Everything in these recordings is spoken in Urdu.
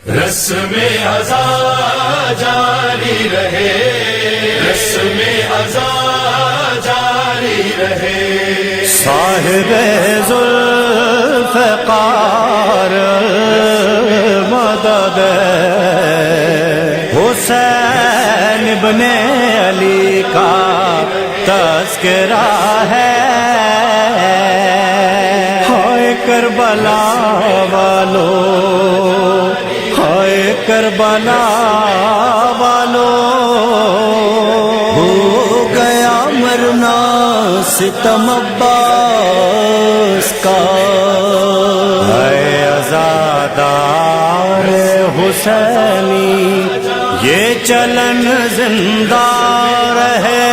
رسم ازا جاری رہے، رسم ازا جاری رہے، صاحب ذوالفقار مدد حسین ابن علی کا تذکرہ ہے، ہائے کربلا والو، ہائے کربلا والو، ہو گیا مرنا ستم عباس کا، اے عزادار حسینی یہ چلن زندہ رہے،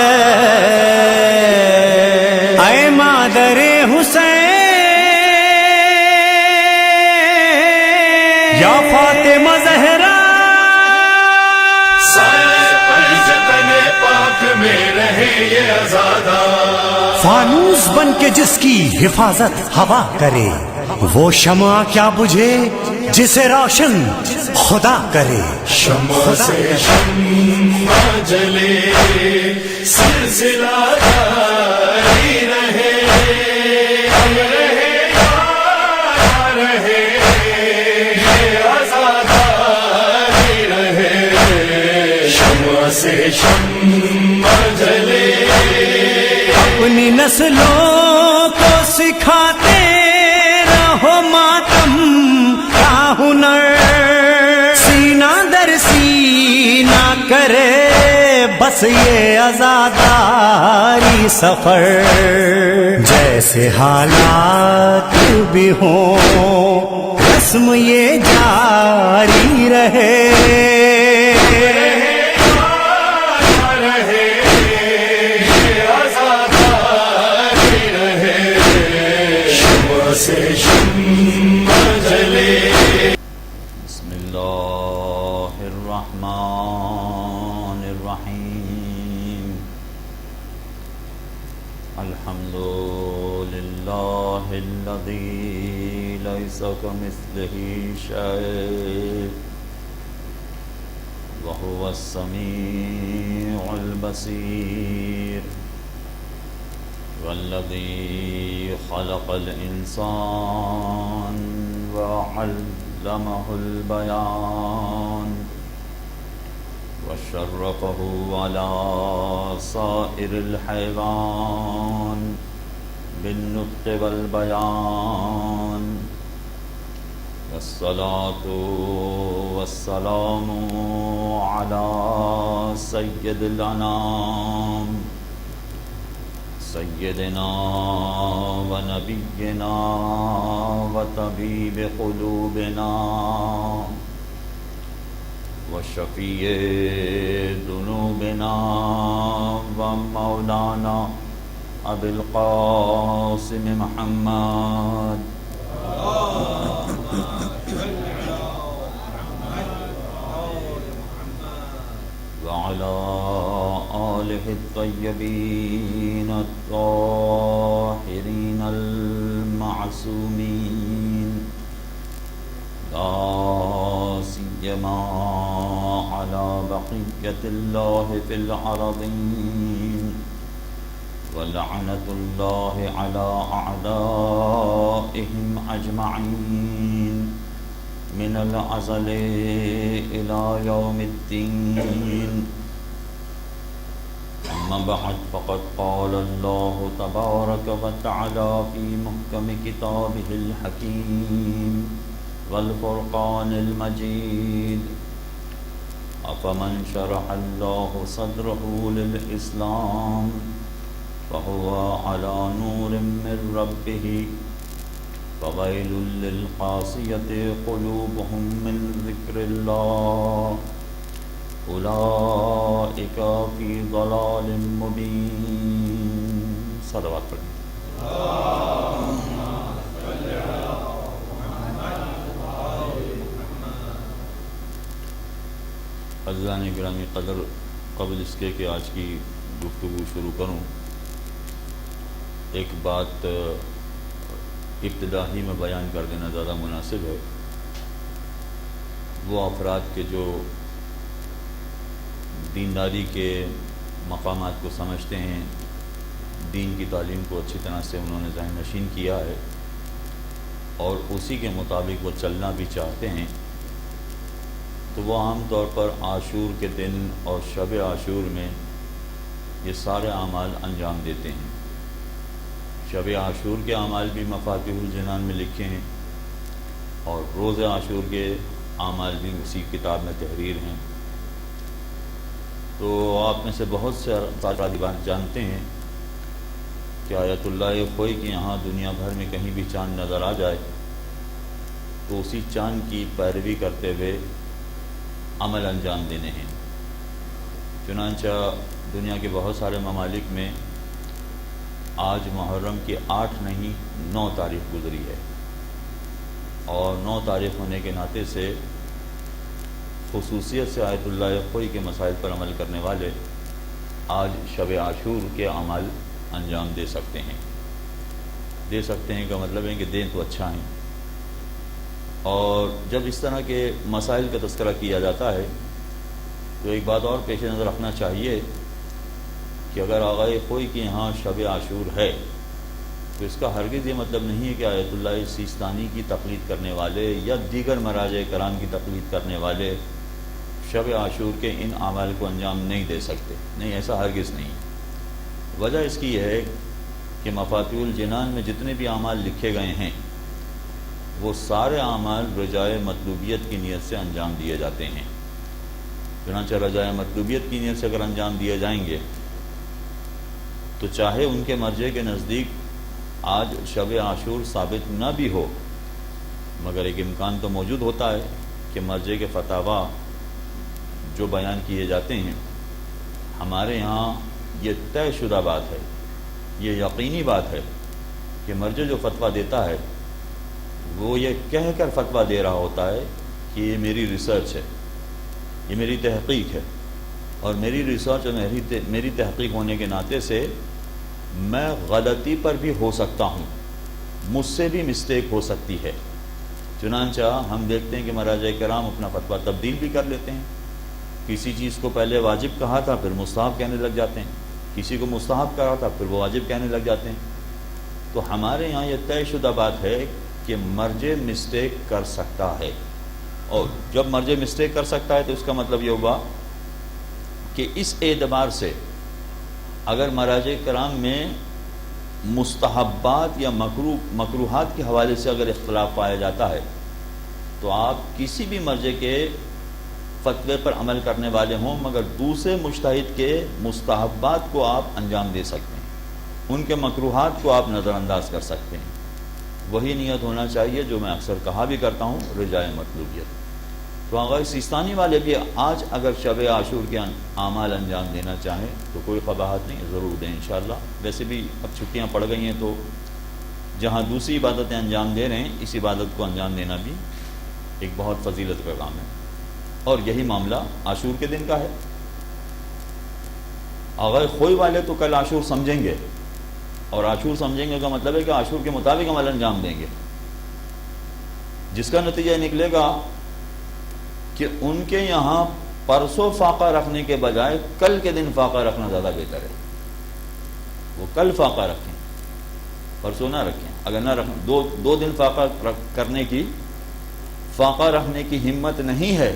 اے مادر حسین یا فاطمہ زہرا، سائے پنجتن پاک میں رہے یہ آزادار، فانوس بن کے جس کی حفاظت ہوا کرے، وہ شمع کیا بجھے جسے روشن خدا کرے، شمع سے شمع جلے سلسلہ جاری رہے، ہم رہے یا رہے یہ آزاداری رہے، شمع سے شمع جلے، اپنی نسلوں کو سکھاتے رہو ماتم کا ہنر، سینہ در سینہ کرے بس یہ عزاداری سفر، جیسے حالات بھی ہوں رسم یہ جاری رہے، سے شمع جلے۔ بسم اللہ الرحمن الرحیم، الحمد للہ الذی لیس کمثلہ شیء وہو السمیع البصیر، والذی خلق الانسان وعلمہ البیان وشرفہ علی سائر الحیوان بالنطق والبیان، والصلاة والسلام علی سید الانام سیدنا و نبینا و طبیب قلوبنا و شفیع ذنوبنا و مولانا ابی القاسم محمد وعلى آله الطيبين الطاهرين المعصومين، لا سيما على بقية الله في الأرضين، ولعنة الله على أعدائهم أجمعين من الأزل إلى يوم الدين، أما بعد فقد قال الله تبارك وتعالى في محكم كتابه الحكيم والفرقان المجيد، أفمن شرح الله صدره للإسلام فهو على نور من ربه، فويل للقاسية قلوبهم من ذكر الله، أولئك في ضلال مبين۔ صلوات پڑھیں۔ عزیزان گرامی قدر، قبل اس کے کہ آج کی گفتگو شروع کروں، ایک بات ابتدا ہی میں بیان کر دینا زیادہ مناسب ہے۔ وہ افراد کے جو دینداری کے مقامات کو سمجھتے ہیں، دین کی تعلیم کو اچھی طرح سے انہوں نے ذہن نشین کیا ہے اور اسی کے مطابق وہ چلنا بھی چاہتے ہیں، تو وہ عام طور پر عاشور کے دن اور شب عاشور میں یہ سارے اعمال انجام دیتے ہیں۔ شب عاشور کے اعمال بھی مفاتیح الجنان میں لکھے ہیں اور روز عاشور کے اعمال بھی اسی کتاب میں تحریر ہیں۔ تو آپ میں سے بہت سے افراد جانتے ہیں کہ آیت اللہ خوئی کے یہاں دنیا بھر میں کہیں بھی چاند نظر آ جائے تو اسی چاند کی پیروی کرتے ہوئے عمل انجام دینے ہیں۔ چنانچہ دنیا کے بہت سارے ممالک میں آج محرم کی 8 نہیں 9 تاریخ گزری ہے، اور 9 تاریخ ہونے کے ناطے سے خصوصیت سے آیت اللہ خوئی کے مسائل پر عمل کرنے والے آج شب عاشور کے اعمال انجام دے سکتے ہیں۔ دے سکتے ہیں کا مطلب ہے کہ دیں تو اچھا ہیں۔ اور جب اس طرح کے مسائل کا تذکرہ کیا جاتا ہے تو ایک بات اور پیش نظر رکھنا چاہیے کہ اگر آغائے خوئی کے یہاں شب عاشور ہے تو اس کا ہرگز یہ مطلب نہیں ہے کہ آیت اللہ سیستانی کی تقلید کرنے والے یا دیگر مراجع کرام کی تقلید کرنے والے شب عاشور کے ان اعمال کو انجام نہیں دے سکتے۔ نہیں، ایسا ہرگز نہیں۔ وجہ اس کی یہ ہے کہ مفاتیح الجنان میں جتنے بھی اعمال لکھے گئے ہیں وہ سارے اعمال رجائے مطلوبیت کی نیت سے انجام دیے جاتے ہیں۔ چنانچہ رجائے مطلوبیت کی نیت سے اگر انجام دیے جائیں گے تو چاہے ان کے مرجع کے نزدیک آج شب عاشور ثابت نہ بھی ہو، مگر ایک امکان تو موجود ہوتا ہے کہ مرجع کے فتاویٰ جو بیان کیے جاتے ہیں ہمارے یہاں یہ طے شدہ بات ہے، یہ یقینی بات ہے کہ مرجع جو فتویٰ دیتا ہے وہ یہ کہہ کر فتویٰ دے رہا ہوتا ہے کہ یہ میری ریسرچ ہے، یہ میری تحقیق ہے، اور میری ریسرچ اور میری تحقیق ہونے کے ناطے سے میں غلطی پر بھی ہو سکتا ہوں، مجھ سے بھی مسٹیک ہو سکتی ہے۔ چنانچہ ہم دیکھتے ہیں کہ مراجع کرام اپنا فتویٰ تبدیل بھی کر لیتے ہیں۔ کسی چیز کو پہلے واجب کہا تھا پھر مستحب کہنے لگ جاتے ہیں، کسی کو مستحب کہا تھا پھر وہ واجب کہنے لگ جاتے ہیں۔ تو ہمارے یہاں یہ طے شدہ بات ہے کہ مرجع مسٹیک کر سکتا ہے، اور جب مرجع مسٹیک کر سکتا ہے تو اس کا مطلب یہ ہوا کہ اس اعتبار سے اگر مراجع کرام میں مستحبات یا مکروہات کے حوالے سے اگر اختلاف پایا جاتا ہے تو آپ کسی بھی مرجع کے فتوے پر عمل کرنے والے ہوں مگر دوسرے مجتہد کے مستحبات کو آپ انجام دے سکتے ہیں، ان کے مکروہات کو آپ نظر انداز کر سکتے ہیں۔ وہی نیت ہونا چاہیے جو میں اکثر کہا بھی کرتا ہوں، رجائے مطلوبیت۔ تو آغائے سیستانی والے بھی آج اگر شب عاشور کے اعمال انجام دینا چاہیں تو کوئی قباحت نہیں، ضرور دیں انشاءاللہ۔ ویسے بھی اب چھٹیاں پڑ گئی ہیں تو جہاں دوسری عبادتیں انجام دے رہے ہیں اس عبادت کو انجام دینا بھی ایک بہت فضیلت کا کام ہے، اور یہی معاملہ عاشور کے دن کا ہے۔ آغائے خوئی والے تو کل عاشور سمجھیں گے، اور عاشور سمجھیں گے کا مطلب ہے کہ عاشور کے مطابق عمل انجام دیں گے، جس کا نتیجہ نکلے گا کہ ان کے یہاں پرسوں فاقہ رکھنے کے بجائے کل کے دن فاقہ رکھنا زیادہ بہتر ہے۔ وہ کل فاقہ رکھیں، پرسوں نہ رکھیں۔ اگر نہ رکھیں، دو دن فاقہ کرنے کی، فاقہ رکھنے کی ہمت نہیں ہے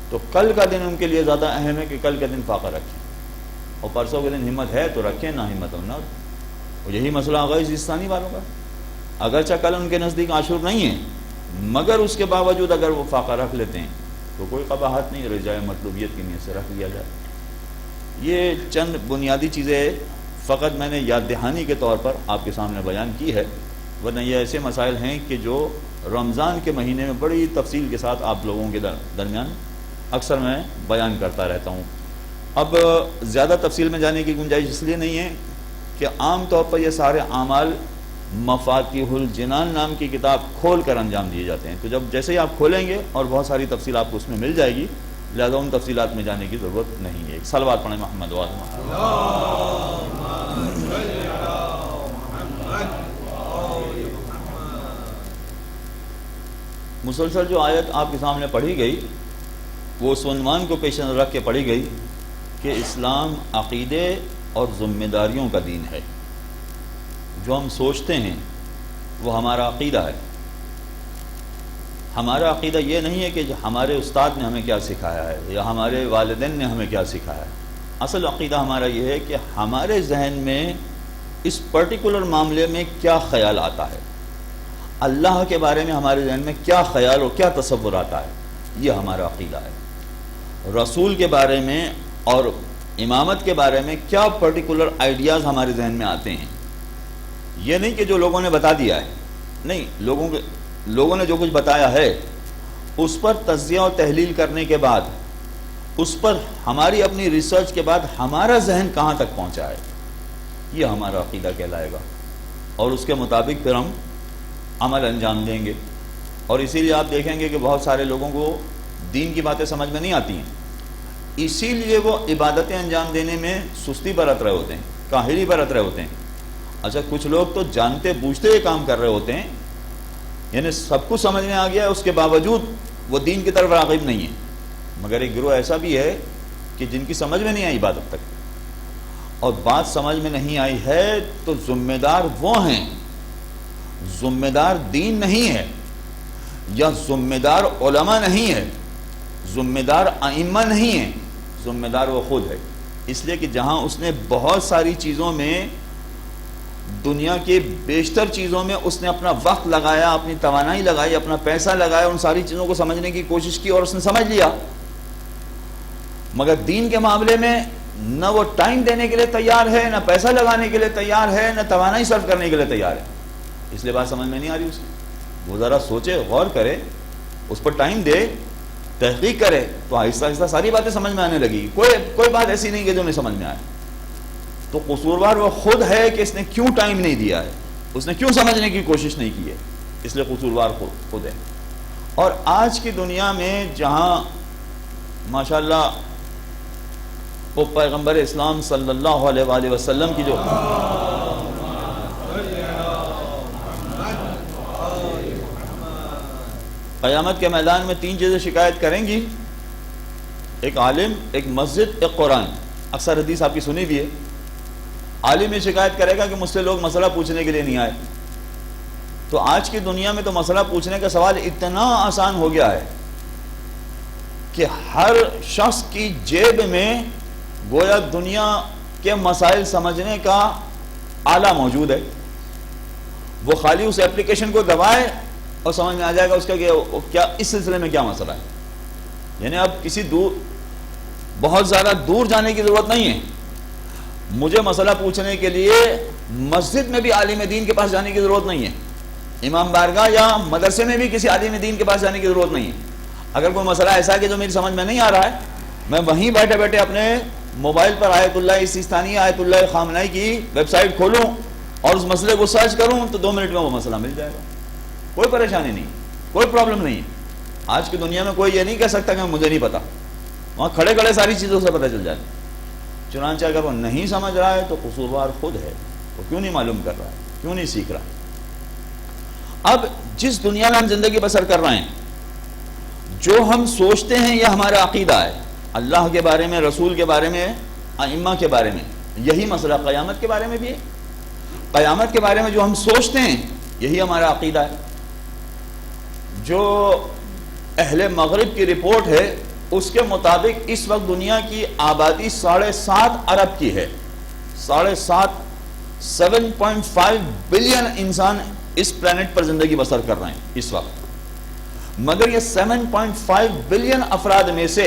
تو کل کا دن ان کے لیے زیادہ اہم ہے کہ کل کے دن فاقہ رکھیں، اور پرسوں کے دن ہمت ہے تو رکھیں، نہ ہمت ہو نہ۔ اور یہی مسئلہ آغاز سیستانی والوں کا، اگرچہ کل ان کے نزدیک عاشور نہیں ہے مگر اس کے باوجود اگر وہ فاقہ رکھ لیتے ہیں تو کوئی قباحت نہیں، رجائے مطلوبیت کی نیت سے رکھ لیا جائے۔ یہ چند بنیادی چیزیں فقط میں نے یاد دہانی کے طور پر آپ کے سامنے بیان کی ہے، ورنہ یہ ایسے مسائل ہیں کہ جو رمضان کے مہینے میں بڑی تفصیل کے ساتھ آپ لوگوں کے درمیان اکثر میں بیان کرتا رہتا ہوں۔ اب زیادہ تفصیل میں جانے کی گنجائش اس لیے نہیں ہے کہ عام طور پر یہ سارے اعمال مفاتیح الجنان نام کی کتاب کھول کر انجام دیے جاتے ہیں، تو جب جیسے ہی آپ کھولیں گے اور بہت ساری تفصیل آپ کو اس میں مل جائے گی، لہذا ان تفصیلات میں جانے کی ضرورت نہیں ہے۔ صلوات پڑھیں محمد مسلسل جو آیت آپ کے سامنے پڑھی گئی وہ اس عنوان کو پیش نظر رکھ کے پڑھی گئی کہ اسلام عقیدے اور ذمہ داریوں کا دین ہے. جو ہم سوچتے ہیں وہ ہمارا عقیدہ ہے. ہمارا عقیدہ یہ نہیں ہے کہ ہمارے استاد نے ہمیں کیا سکھایا ہے یا ہمارے والدین نے ہمیں کیا سکھایا ہے. اصل عقیدہ ہمارا یہ ہے کہ ہمارے ذہن میں اس پرٹیکولر معاملے میں کیا خیال آتا ہے, اللہ کے بارے میں ہمارے ذہن میں کیا خیال اور کیا تصور آتا ہے, یہ ہمارا عقیدہ ہے. رسول کے بارے میں اور امامت کے بارے میں کیا پرٹیکولر آئیڈیاز ہمارے ذہن میں آتے ہیں. یہ نہیں کہ جو لوگوں نے بتا دیا ہے, نہیں, لوگوں نے جو کچھ بتایا ہے اس پر تجزیہ و تحلیل کرنے کے بعد, اس پر ہماری اپنی ریسرچ کے بعد ہمارا ذہن کہاں تک پہنچا ہے, یہ ہمارا عقیدہ کہلائے گا. اور اس کے مطابق پھر ہم عمل انجام دیں گے. اور اسی لیے آپ دیکھیں گے کہ بہت سارے لوگوں کو دین کی باتیں سمجھ میں نہیں آتی ہیں, اسی لیے وہ عبادتیں انجام دینے میں سستی برت رہے ہوتے ہیں, کاہلی برت رہے ہوتے ہیں. اچھا, کچھ لوگ تو جانتے بوجھتے یہ کام کر رہے ہوتے ہیں, یعنی سب کچھ سمجھ میں آ گیا ہے, اس کے باوجود وہ دین کی طرف راغب نہیں ہے. مگر ایک گروہ ایسا بھی ہے کہ جن کی سمجھ میں نہیں آئی بات اب تک, اور بات سمجھ میں نہیں آئی ہے تو ذمہ دار وہ ہیں, ذمہ دار دین نہیں ہے, یا ذمہ دار علماء نہیں ہے, ذمہ دار ائمہ نہیں ہے, ذمہ دار وہ خود ہے. اس لیے کہ جہاں اس نے بہت ساری چیزوں میں, دنیا کے بیشتر چیزوں میں اس نے اپنا وقت لگایا, اپنی توانائی لگائی, اپنا پیسہ لگایا, ان ساری چیزوں کو سمجھنے کی کوشش کی اور اس نے سمجھ لیا, مگر دین کے معاملے میں نہ وہ ٹائم دینے کے لیے تیار ہے, نہ پیسہ لگانے کے لیے تیار ہے, نہ توانائی صرف کرنے کے لیے تیار ہے. اس لیے بات سمجھ میں نہیں آ رہی اس کی. وہ ذرا سوچے, غور کرے, اس پر ٹائم دے, تحقیق کرے, تو آہستہ آہستہ ساری باتیں سمجھ میں آنے لگی. کوئی بات ایسی نہیں کہ جو نہیں سمجھ میں آئے. تو قصوروار وہ خود ہے کہ اس نے کیوں ٹائم نہیں دیا ہے, اس نے کیوں سمجھنے کی کوشش نہیں کی ہے, اس لیے قصوروار خود ہے. اور آج کی دنیا میں جہاں ماشاءاللہ وہ پیغمبر اسلام صلی اللہ علیہ وآلہ وسلم کی جو قیامت کے میدان میں 3 چیزیں شکایت کریں گی, ایک عالم, ایک مسجد, ایک قرآن. اکثر حدیث آپ کی سنی بھی ہے. عالم یہ شکایت کرے گا کہ مجھ سے لوگ مسئلہ پوچھنے کے لیے نہیں آئے. تو آج کی دنیا میں تو مسئلہ پوچھنے کا سوال اتنا آسان ہو گیا ہے کہ ہر شخص کی جیب میں گویا دنیا کے مسائل سمجھنے کا آلہ موجود ہے. وہ خالی اس اپلیکیشن کو دبائے اور سمجھ میں آ جائے گا اس کا کہ کیا اس سلسلے میں کیا مسئلہ ہے. یعنی اب کسی بہت زیادہ دور جانے کی ضرورت نہیں ہے. مجھے مسئلہ پوچھنے کے لیے مسجد میں بھی عالم دین کے پاس جانے کی ضرورت نہیں ہے, امام بارگاہ یا مدرسے میں بھی کسی عالم دین کے پاس جانے کی ضرورت نہیں ہے. اگر کوئی مسئلہ ایسا ہے کہ جو میری سمجھ میں نہیں آ رہا ہے, میں وہیں بیٹھے بیٹھے اپنے موبائل پر آیت اللہ سیستانی, آیت اللہ خامنائی کی ویب سائٹ کھولوں اور اس مسئلے کو سرچ کروں تو 2 منٹ میں وہ مسئلہ مل جائے گا. کوئی پریشانی نہیں, کوئی پرابلم نہیں ہے. آج کی دنیا میں کوئی یہ نہیں کہہ سکتا کہ مجھے نہیں پتا, وہاں کھڑے کھڑے ساری چیزوں سے پتہ چل جائے. چنانچہ اگر وہ نہیں سمجھ رہا ہے تو قصوروار خود ہے, وہ کیوں نہیں معلوم کر رہا ہے, کیوں نہیں سیکھ رہا. اب جس دنیا میں ہم زندگی بسر کر رہے ہیں, جو ہم سوچتے ہیں یہ ہمارا عقیدہ ہے, اللہ کے بارے میں, رسول کے بارے میں, ائمہ کے بارے میں. یہی مسئلہ قیامت کے بارے میں بھی ہے. قیامت کے بارے میں جو ہم سوچتے ہیں یہی ہمارا عقیدہ ہے. جو اہل مغرب کی رپورٹ ہے اس کے مطابق اس وقت دنیا کی آبادی 7.5 ارب کی ہے. 7.5 بلین انسان اس پلانٹ پر زندگی بسر کر رہے ہیں اس وقت. مگر یہ 7.5 بلین افراد میں سے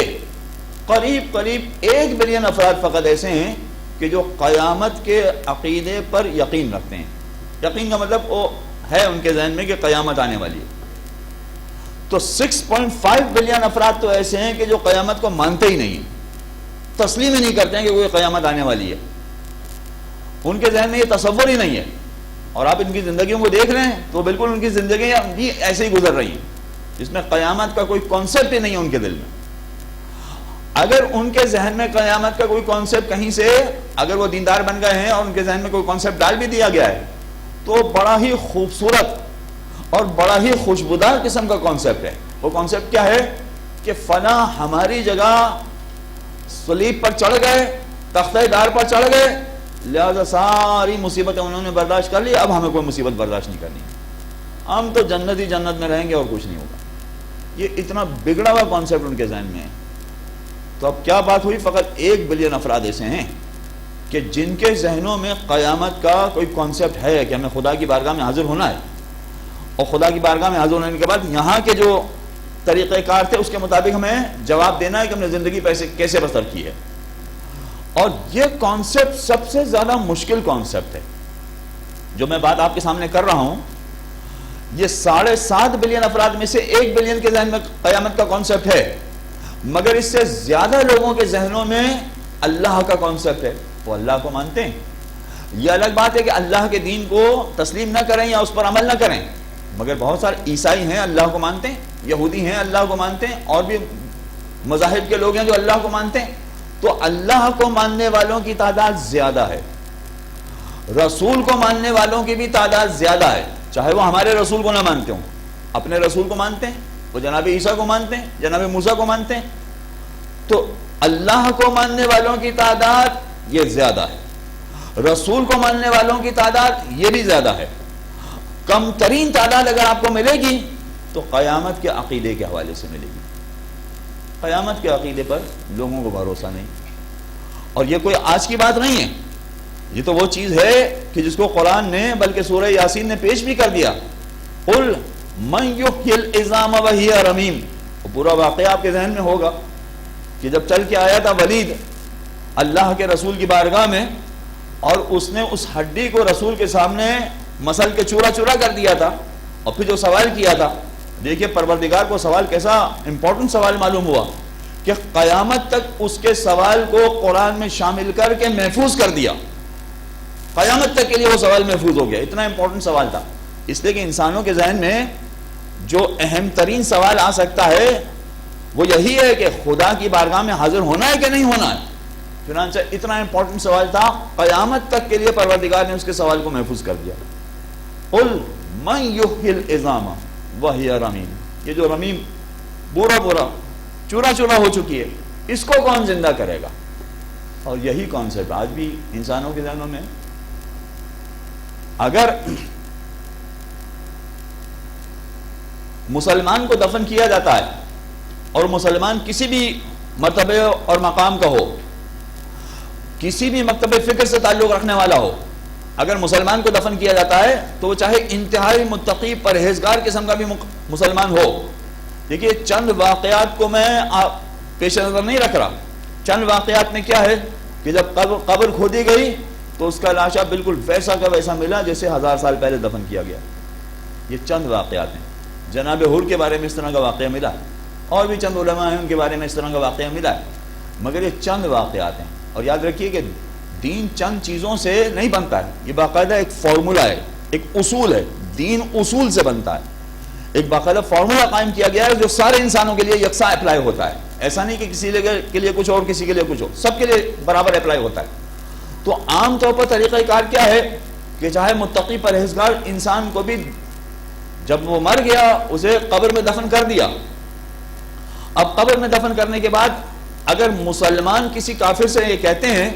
قریب 1 بلین افراد فقط ایسے ہیں کہ جو قیامت کے عقیدے پر یقین رکھتے ہیں. یقین کا مطلب وہ ہے ان کے ذہن میں کہ قیامت آنے والی ہے. تو 6.5 بلین افراد تو ایسے ہیں کہ جو قیامت کو مانتے ہی نہیں ہیں, تسلیم ہی نہیں کرتے ہیں کہ وہ قیامت آنے والی ہے. ان کے ذہن میں یہ تصور ہی نہیں ہے. اور آپ ان کی زندگیوں کو دیکھ رہے ہیں تو بالکل ان کی زندگیاں بھی ایسے ہی گزر رہی ہیں جس میں قیامت کا کوئی کانسیپٹ ہی نہیں ہے ان کے دل میں. اگر ان کے ذہن میں قیامت کا کوئی کانسیپٹ کہیں سے, اگر وہ دیندار بن گئے ہیں اور ان کے ذہن میں کوئی کانسیپٹ ڈال بھی دیا گیا ہے تو بڑا ہی خوبصورت اور بڑا ہی خوشبودار قسم کا کانسیپٹ ہے. وہ کانسیپٹ کیا ہے کہ فلاں ہماری جگہ صلیب پر چڑھ گئے, تختہ دار پر چڑھ گئے, لہذا ساری مصیبتیں انہوں نے برداشت کر لی, اب ہمیں کوئی مصیبت برداشت نہیں کرنی, ہم تو جنت ہی جنت میں رہیں گے اور کچھ نہیں ہوگا. یہ اتنا بگڑا ہوا کانسیپٹ ان کے ذہن میں ہے. تو اب کیا بات ہوئی, فقط 1 بلین افراد ایسے ہیں کہ جن کے ذہنوں میں قیامت کا کوئی کانسیپٹ ہے کہ ہمیں خدا کی بارگاہ میں حاضر ہونا ہے, اور خدا کی بارگاہ میں حاضر ہونے کے بعد یہاں کے جو طریقہ کار تھے اس کے مطابق ہمیں جواب دینا ہے کہ ہم نے زندگی کیسے بسر کی ہے. اور یہ کانسیپٹ سب سے زیادہ مشکل کانسیپٹ ہے. جو میں بات آپ کے سامنے کر رہا ہوں, یہ 7.5 بلین افراد میں سے 1 بلین کے ذہن میں قیامت کا کانسیپٹ ہے, مگر اس سے زیادہ لوگوں کے ذہنوں میں اللہ کا کانسیپٹ ہے. وہ اللہ کو مانتے ہیں, یہ الگ بات ہے کہ اللہ کے دین کو تسلیم نہ کریں یا اس پر عمل نہ کریں, مگر بہت سارے عیسائی ہیں اللہ کو مانتے ہیں, یہودی ہیں اللہ کو مانتے ہیں, اور بھی مذاہب کے لوگ ہیں جو اللہ کو مانتے ہیں. تو اللہ کو ماننے والوں کی تعداد زیادہ ہے, رسول کو ماننے والوں کی بھی تعداد زیادہ ہے, چاہے وہ ہمارے رسول کو نہ مانتے ہوں, اپنے رسول کو مانتے ہیں, وہ جناب عیسیٰ کو مانتے ہیں, جناب موسیٰ کو مانتے ہیں. تو اللہ کو ماننے والوں کی تعداد یہ زیادہ ہے, رسول کو ماننے والوں کی تعداد یہ بھی زیادہ ہے. کم ترین تعداد اگر آپ کو ملے گی تو قیامت کے عقیدے کے حوالے سے ملے گی. قیامت کے عقیدے پر لوگوں کو بھروسہ نہیں, اور یہ کوئی آج کی بات نہیں ہے, یہ تو وہ چیز ہے کہ جس کو قرآن نے بلکہ سورہ یاسین نے پیش بھی کر دیا. قل من یحیی العظام وہی رمیم. پورا واقعہ آپ کے ذہن میں ہوگا کہ جب چل کے آیا تھا ولید اللہ کے رسول کی بارگاہ میں, اور اس نے اس ہڈی کو رسول کے سامنے مسل کے چورا چورا کر دیا تھا, اور پھر جو سوال کیا تھا, دیکھیے پروردگار کو سوال کیسا امپورٹنٹ سوال معلوم ہوا کہ قیامت تک اس کے سوال کو قرآن میں شامل کر کے محفوظ کر دیا. قیامت تک کے لیے وہ سوال محفوظ ہو گیا, اتنا امپورٹنٹ سوال تھا. اس لیے کہ انسانوں کے ذہن میں جو اہم ترین سوال آ سکتا ہے وہ یہی ہے کہ خدا کی بارگاہ میں حاضر ہونا ہے کہ نہیں ہونا ہے. چنانچہ اتنا امپورٹنٹ سوال تھا, قیامت تک کے لیے پروردگار نے اس کے سوال کو محفوظ کر دیا. قل من یحیی العظام وہی رمیم. یہ جو رمیم بورا چورا چورا ہو چکی ہے, اس کو کون زندہ کرے گا؟ اور یہی کانسیپٹ آج بھی انسانوں کے ذہنوں میں. اگر مسلمان کو دفن کیا جاتا ہے اور مسلمان کسی بھی مرتبے اور مقام کا ہو, کسی بھی مکتب فکر سے تعلق رکھنے والا ہو, اگر مسلمان کو دفن کیا جاتا ہے تو وہ چاہے انتہائی متقی پرہیزگار قسم کا بھی مسلمان ہو. دیکھیے چند واقعات کو میں پیش نظر نہیں رکھ رہا. چند واقعات میں کیا ہے کہ جب قبر کھودی گئی تو اس کا لاشا بالکل ویسا کا ویسا ملا جیسے 1000 سال پہلے دفن کیا گیا. یہ چند واقعات ہیں. جناب حور کے بارے میں اس طرح کا واقعہ ملا, اور بھی چند علماء ہیں ان کے بارے میں اس طرح کا واقعہ ملا ہے, مگر یہ چند واقعات ہیں. اور یاد رکھیے کہ دین چند چیزوں سے نہیں بنتا ہے, یہ باقاعدہ ایک فارمولہ ہے, ایک اصول ہے. دین اصول سے بنتا ہے. ایک باقاعدہ فارمولہ قائم کیا گیا ہے جو سارے انسانوں کے لیے یکساں اپلائی ہوتا ہے. ایسا نہیں کہ کسی کے لیے کچھ اور کسی کے لیے کچھ اور, سب کے لیے برابر اپلائی ہوتا ہے. تو عام طور پر طریقہ کار کیا ہے کہ چاہے متقی پرہیزگار انسان کو بھی جب وہ مر گیا اسے قبر میں دفن کر دیا. اب قبر میں دفن کرنے کے بعد اگر مسلمان کسی کافر سے یہ کہتے ہیں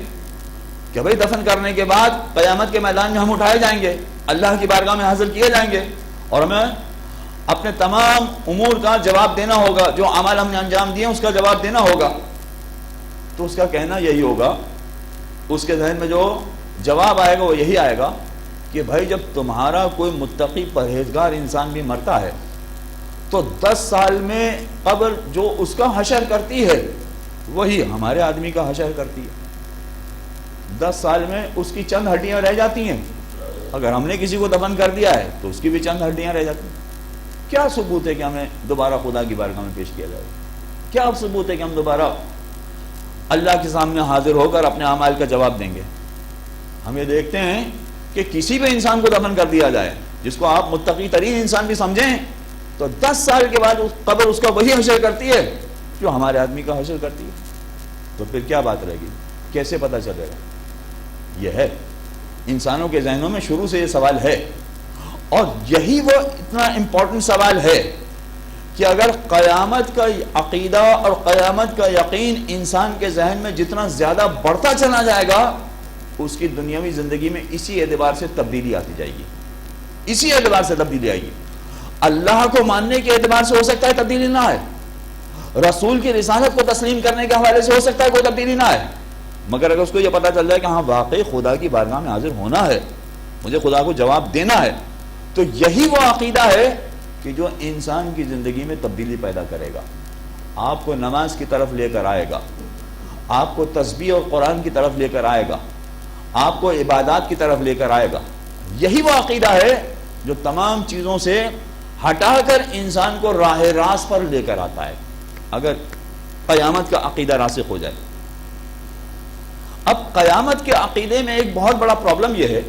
کہ بھئی دفن کرنے کے بعد قیامت کے میدان میں ہم اٹھائے جائیں گے, اللہ کی بارگاہ میں حاضر کیے جائیں گے, اور ہمیں اپنے تمام امور کا جواب دینا ہوگا, جو اعمال ہم نے انجام دیے اس کا جواب دینا ہوگا, تو اس کا کہنا یہی ہوگا, اس کے ذہن میں جو جواب آئے گا وہ یہی آئے گا کہ بھائی جب تمہارا کوئی متقی پرہیزگار انسان بھی مرتا ہے تو 10 سال میں قبر جو اس کا حشر کرتی ہے وہی ہمارے آدمی کا حشر کرتی ہے. 10 سال میں اس کی چند ہڈیاں رہ جاتی ہیں, اگر ہم نے کسی کو دفن کر دیا ہے تو اس کی بھی چند ہڈیاں رہ جاتی ہیں. کیا ثبوت ہے کہ ہمیں دوبارہ خدا کی بارگاہ میں پیش کیا جائے؟ کیا ثبوت ہے کہ ہم دوبارہ اللہ کے سامنے حاضر ہو کر اپنے اعمال کا جواب دیں گے؟ ہم یہ دیکھتے ہیں کہ کسی بھی انسان کو دفن کر دیا جائے جس کو آپ متقی ترین انسان بھی سمجھیں, تو 10 سال کے بعد قبر اس کا وہی حشر کرتی ہے جو ہمارے آدمی کا حشر کرتی ہے. تو پھر کیا بات رہے گی؟ کیسے پتہ چلے گا؟ یہ ہے انسانوں کے ذہنوں میں شروع سے یہ سوال ہے, اور یہی وہ اتنا امپورٹنٹ سوال ہے کہ اگر قیامت کا عقیدہ اور قیامت کا یقین انسان کے ذہن میں جتنا زیادہ بڑھتا چلا جائے گا، اس کی دنیاوی زندگی میں اسی اعتبار سے تبدیلی آتی جائے گی، اسی اعتبار سے تبدیلی آئے گی۔ اللہ کو ماننے کے اعتبار سے ہو سکتا ہے تبدیلی نہ آئے، رسول کی رسالت کو تسلیم کرنے کے حوالے سے ہو سکتا ہے کوئی تبدیلی نہ آئے، مگر اگر اس کو یہ پتا چل جائے کہ ہاں واقعی خدا کی بارگاہ میں حاضر ہونا ہے، مجھے خدا کو جواب دینا ہے، تو یہی وہ عقیدہ ہے کہ جو انسان کی زندگی میں تبدیلی پیدا کرے گا، آپ کو نماز کی طرف لے کر آئے گا، آپ کو تسبیح اور قرآن کی طرف لے کر آئے گا، آپ کو عبادات کی طرف لے کر آئے گا۔ یہی وہ عقیدہ ہے جو تمام چیزوں سے ہٹا کر انسان کو راہ راست پر لے کر آتا ہے، اگر قیامت کا عقیدہ راسخ ہو جائے۔ اب قیامت کے عقیدے میں ایک بہت بڑا پرابلم یہ ہے،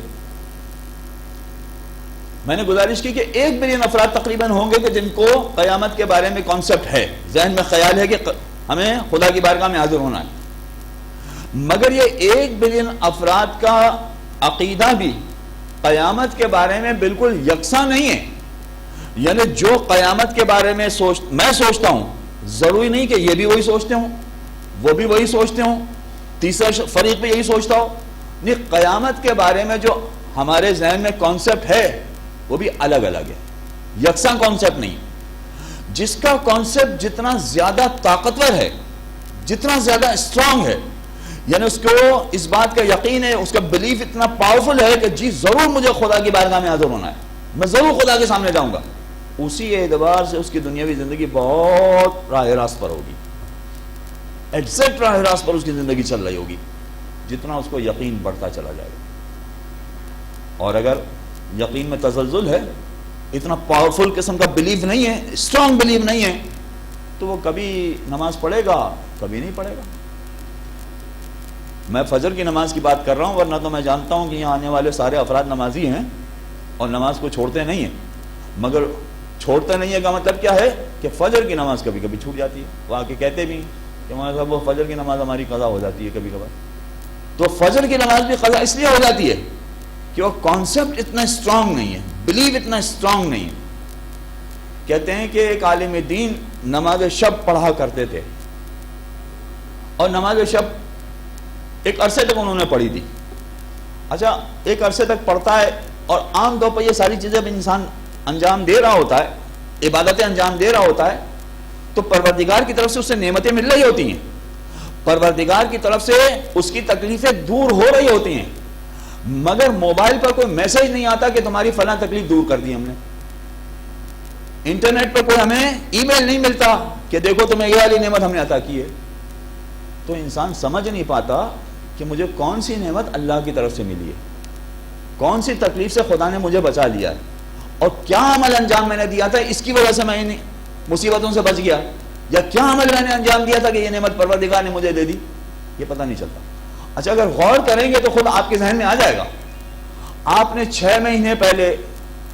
میں نے گزارش کی کہ 1 بلین افراد تقریباً ہوں گے کہ جن کو قیامت کے بارے میں کانسیپٹ ہے، ذہن میں خیال ہے کہ ہمیں خدا کی بارگاہ میں حاضر ہونا ہے، مگر یہ 1 بلین افراد کا عقیدہ بھی قیامت کے بارے میں بالکل یکساں نہیں ہے۔ یعنی جو قیامت کے بارے میں میں سوچتا ہوں، ضروری نہیں کہ یہ بھی وہی سوچتے ہوں، وہ بھی وہی سوچتے ہوں، تیسرا فریق بھی یہی سوچتا ہو۔ نہیں، قیامت کے بارے میں جو ہمارے ذہن میں کانسیپٹ ہے وہ بھی الگ الگ ہے، یکساں کانسیپٹ نہیں۔ جس کا کانسیپٹ جتنا زیادہ طاقتور ہے، جتنا زیادہ اسٹرانگ ہے، یعنی اس کو اس بات کا یقین ہے، اس کا بلیف اتنا پاورفل ہے کہ جی ضرور مجھے خدا کی بارگاہ میں حاضر ہونا ہے، میں ضرور خدا کے سامنے جاؤں گا، اسی اعتبار سے اس کی دنیاوی زندگی بہت راہ راست پر ہوگی، ایگزیکٹ راہ راست پر اس کی زندگی چل رہی ہوگی، جتنا اس کو یقین بڑھتا چلا جائے گا۔ اور اگر یقین میں تزلزل ہے، اتنا پاورفل قسم کا بلیف نہیں ہے، اسٹرانگ بلیف نہیں ہے، تو وہ کبھی نماز پڑھے گا، کبھی نہیں پڑھے گا۔ میں فجر کی نماز کی بات کر رہا ہوں، ورنہ تو میں جانتا ہوں کہ یہاں آنے والے سارے افراد نمازی ہیں اور نماز کو چھوڑتے نہیں ہیں، مگر چھوڑتے نہیں ہے کا مطلب کیا ہے کہ فجر کی نماز کبھی کبھی چھوٹ جاتی ہے، وہ آ کے کہتے بھی کہ مولانا صاحب وہ فجر کی نماز ہماری قضا ہو جاتی ہے کبھی کبھار، تو فجر کی نماز بھی قضا اس لیے ہو جاتی ہے کہ وہ کانسیپٹ اتنا اسٹرانگ نہیں ہے، بلیو اتنا اسٹرانگ نہیں ہے۔ کہتے ہیں کہ ایک عالم دین نماز شب پڑھا کرتے تھے، اور نماز شب ایک عرصے تک انہوں نے پڑھی تھی۔ اچھا، ایک عرصے تک پڑھتا ہے اور عام طور پر یہ ساری چیزیں اب انسان انجام دے رہا ہوتا ہے، عبادتیں انجام دے رہا ہوتا ہے، تو پروردگار کی طرف سے اسے نعمتیں مل رہی ہوتی ہیں، پروردگار کی طرف سے اس کی تکلیفیں دور ہو رہی ہوتی ہیں، مگر موبائل پر کوئی میسج نہیں آتا کہ تمہاری فلاں تکلیف دور کر دی ہم نے، انٹرنیٹ پر کوئی ہمیں ای میل نہیں ملتا کہ دیکھو تمہیں یہ والی نعمت ہم نے عطا کی ہے، تو انسان سمجھ نہیں پاتا کہ مجھے کون سی نعمت اللہ کی طرف سے ملی ہے، کون سی تکلیف سے خدا نے مجھے بچا لیا ہے، اور کیا عمل انجام میں نے دیا تھا اس کی وجہ سے میں مصیبتوں سے بچ گیا، یا کیا عمل میں نے انجام دیا تھا کہ یہ نعمت پروردگار نے مجھے دے دی، یہ پتہ نہیں چلتا۔ اچھا، اگر غور کریں گے تو خود آپ کے ذہن میں آ جائے گا، آپ نے 6 مہینے پہلے،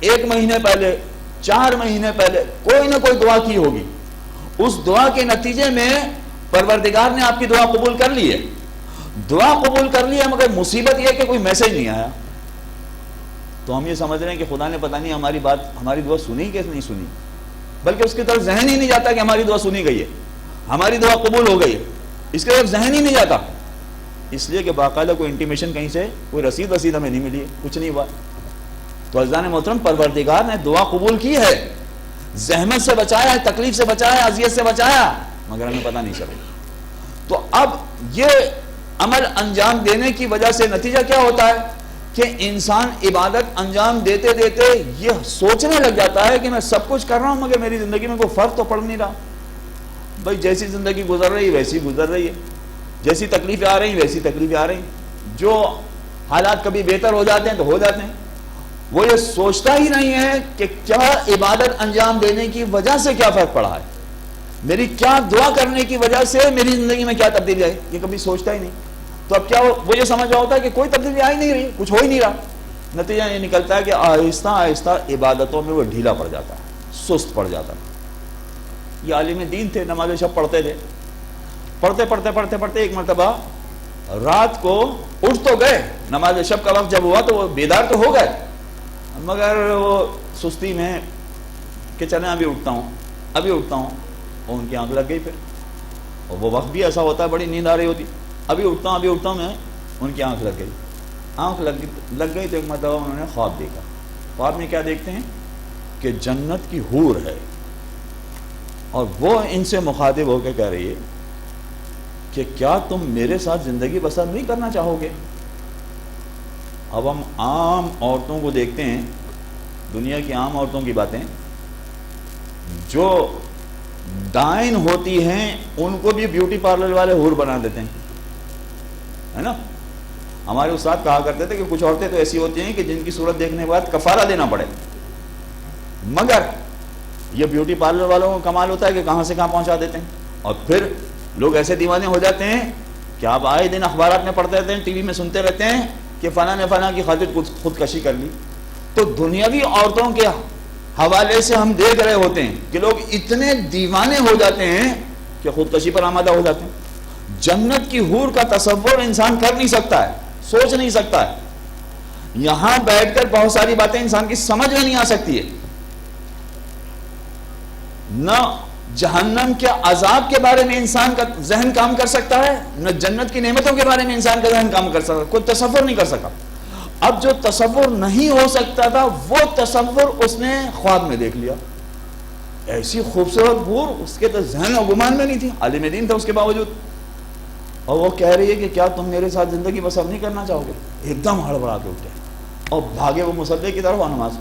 1 مہینے پہلے، 4 مہینے پہلے کوئی نہ کوئی دعا کی ہوگی، اس دعا کے نتیجے میں پروردگار نے آپ کی دعا قبول کر لی ہے، دعا قبول کر لی ہے، مگر مصیبت یہ کہ کوئی میسج نہیں آیا، تو ہم یہ سمجھ رہے ہیں کہ خدا نے پتہ نہیں ہماری دعا سنی کہ نہیں سنی، بلکہ اس کی طرف ذہن ہی نہیں جاتا کہ ہماری دعا سنی گئی ہے، ہماری دعا قبول ہو گئی ہے، اس کی طرف ذہن ہی نہیں جاتا، اس لیے کہ باقاعدہ کوئی انٹیمیشن کہیں سے، کوئی رسید ہمیں نہیں ملی ہے، کچھ نہیں ہوا۔ تو عزیزان محترم، پروردگار نے دعا قبول کی ہے، زحمت سے بچایا ہے، تکلیف سے بچایا ہے، اذیت سے بچایا، مگر ہمیں پتہ نہیں چلے۔ تو اب یہ عمل انجام دینے کی وجہ سے نتیجہ کیا ہوتا ہے کہ انسان عبادت انجام دیتے دیتے یہ سوچنے لگ جاتا ہے کہ میں سب کچھ کر رہا ہوں مگر میری زندگی میں کوئی فرق تو پڑ نہیں رہا، بھائی جیسی زندگی گزر رہی ہے ویسی گزر رہی ہے، جیسی تکلیفیں آ رہی ہیں ویسی تکلیفیں آ رہی ہیں، جو حالات کبھی بہتر ہو جاتے ہیں تو ہو جاتے ہیں، وہ یہ سوچتا ہی نہیں ہے کہ کیا عبادت انجام دینے کی وجہ سے کیا فرق پڑا ہے، میری کیا دعا کرنے کی وجہ سے میری زندگی میں کیا تبدیلی آئی، یہ کبھی سوچتا ہی نہیں۔ تو اب کیا وہ یہ سمجھ رہا ہوتا ہے کہ کوئی تبدیلی آ ہی نہیں رہی، کچھ ہو ہی نہیں رہا، نتیجہ یہ نکلتا ہے کہ آہستہ آہستہ عبادتوں میں وہ ڈھیلا پڑ جاتا ہے، سست پڑ جاتا ہے۔ یہ عالم دین تھے، نماز شب پڑھتے تھے، پڑھتے ایک مرتبہ رات کو اٹھ تو گئے، نماز شب کا وقت جب ہوا تو وہ بیدار تو ہو گئے، مگر وہ سستی میں کہ چلیں ابھی اٹھتا ہوں اور ان کی آنکھ لگ گئی پھر. اور وہ وقت بھی ایسا ہوتا ہے بڑی نیند آ رہی ہوتی, ابھی اٹھتا ہوں میں, ان کی آنکھ لگ گئی تو ایک مرتبہ انہوں نے خواب دیکھا. خواب میں کیا دیکھتے ہیں کہ جنت کی حور ہے, اور وہ ان سے مخاطب ہو کے کہہ رہی ہے کہ کیا تم میرے ساتھ زندگی بسر نہیں کرنا چاہو گے؟ اب ہم عام عورتوں کو دیکھتے ہیں, دنیا کی عام عورتوں کی باتیں, جو ڈائن ہوتی ہیں ان کو بھی بیوٹی پارلر والے حور بنا دیتے ہیں, ہے نا. ہمارے استاد کہا کرتے تھے کہ کچھ عورتیں تو ایسی ہوتی ہیں کہ جن کی صورت دیکھنے کے بعد کفارہ دینا پڑے, مگر یہ بیوٹی پارلر والوں کو کمال ہوتا ہے کہ کہاں سے کہاں پہنچا دیتے ہیں. اور پھر لوگ ایسے دیوانے ہو جاتے ہیں کہ آپ آئے دن اخبارات میں پڑھتے رہتے ہیں, ٹی وی میں سنتے رہتے ہیں کہ فلاں نے فلاں کی خاطر خودکشی کر لی. تو دنیاوی عورتوں کے حوالے سے ہم دیکھ رہے ہوتے ہیں کہ لوگ اتنے دیوانے ہو جاتے ہیں کہ خودکشی پر آمادہ ہو جاتے ہیں. جنت کی حور کا تصور انسان کر نہیں سکتا ہے, سوچ نہیں سکتا ہے. یہاں بیٹھ کر بہت ساری باتیں انسان کی سمجھ میں نہیں آ سکتی ہے. نہ جہنم کے عذاب کے بارے میں انسان کا ذہن کام کر سکتا ہے, نہ جنت کی نعمتوں کے بارے میں انسان کا ذہن کام کر سکتا, کوئی تصور نہیں کر سکا. اب جو تصور نہیں ہو سکتا تھا وہ تصور اس نے خواب میں دیکھ لیا. ایسی خوبصورت حور اس کے تو ذہن و گمان میں نہیں تھی, عالم دین تھا اس کے باوجود. اور وہ کہہ رہی ہے کہ کیا تم میرے ساتھ زندگی بسر نہیں کرنا چاہو گے؟ ایک دم ہڑبڑا کے اٹھے اور بھاگے وہ مصلی کی طرف نماز.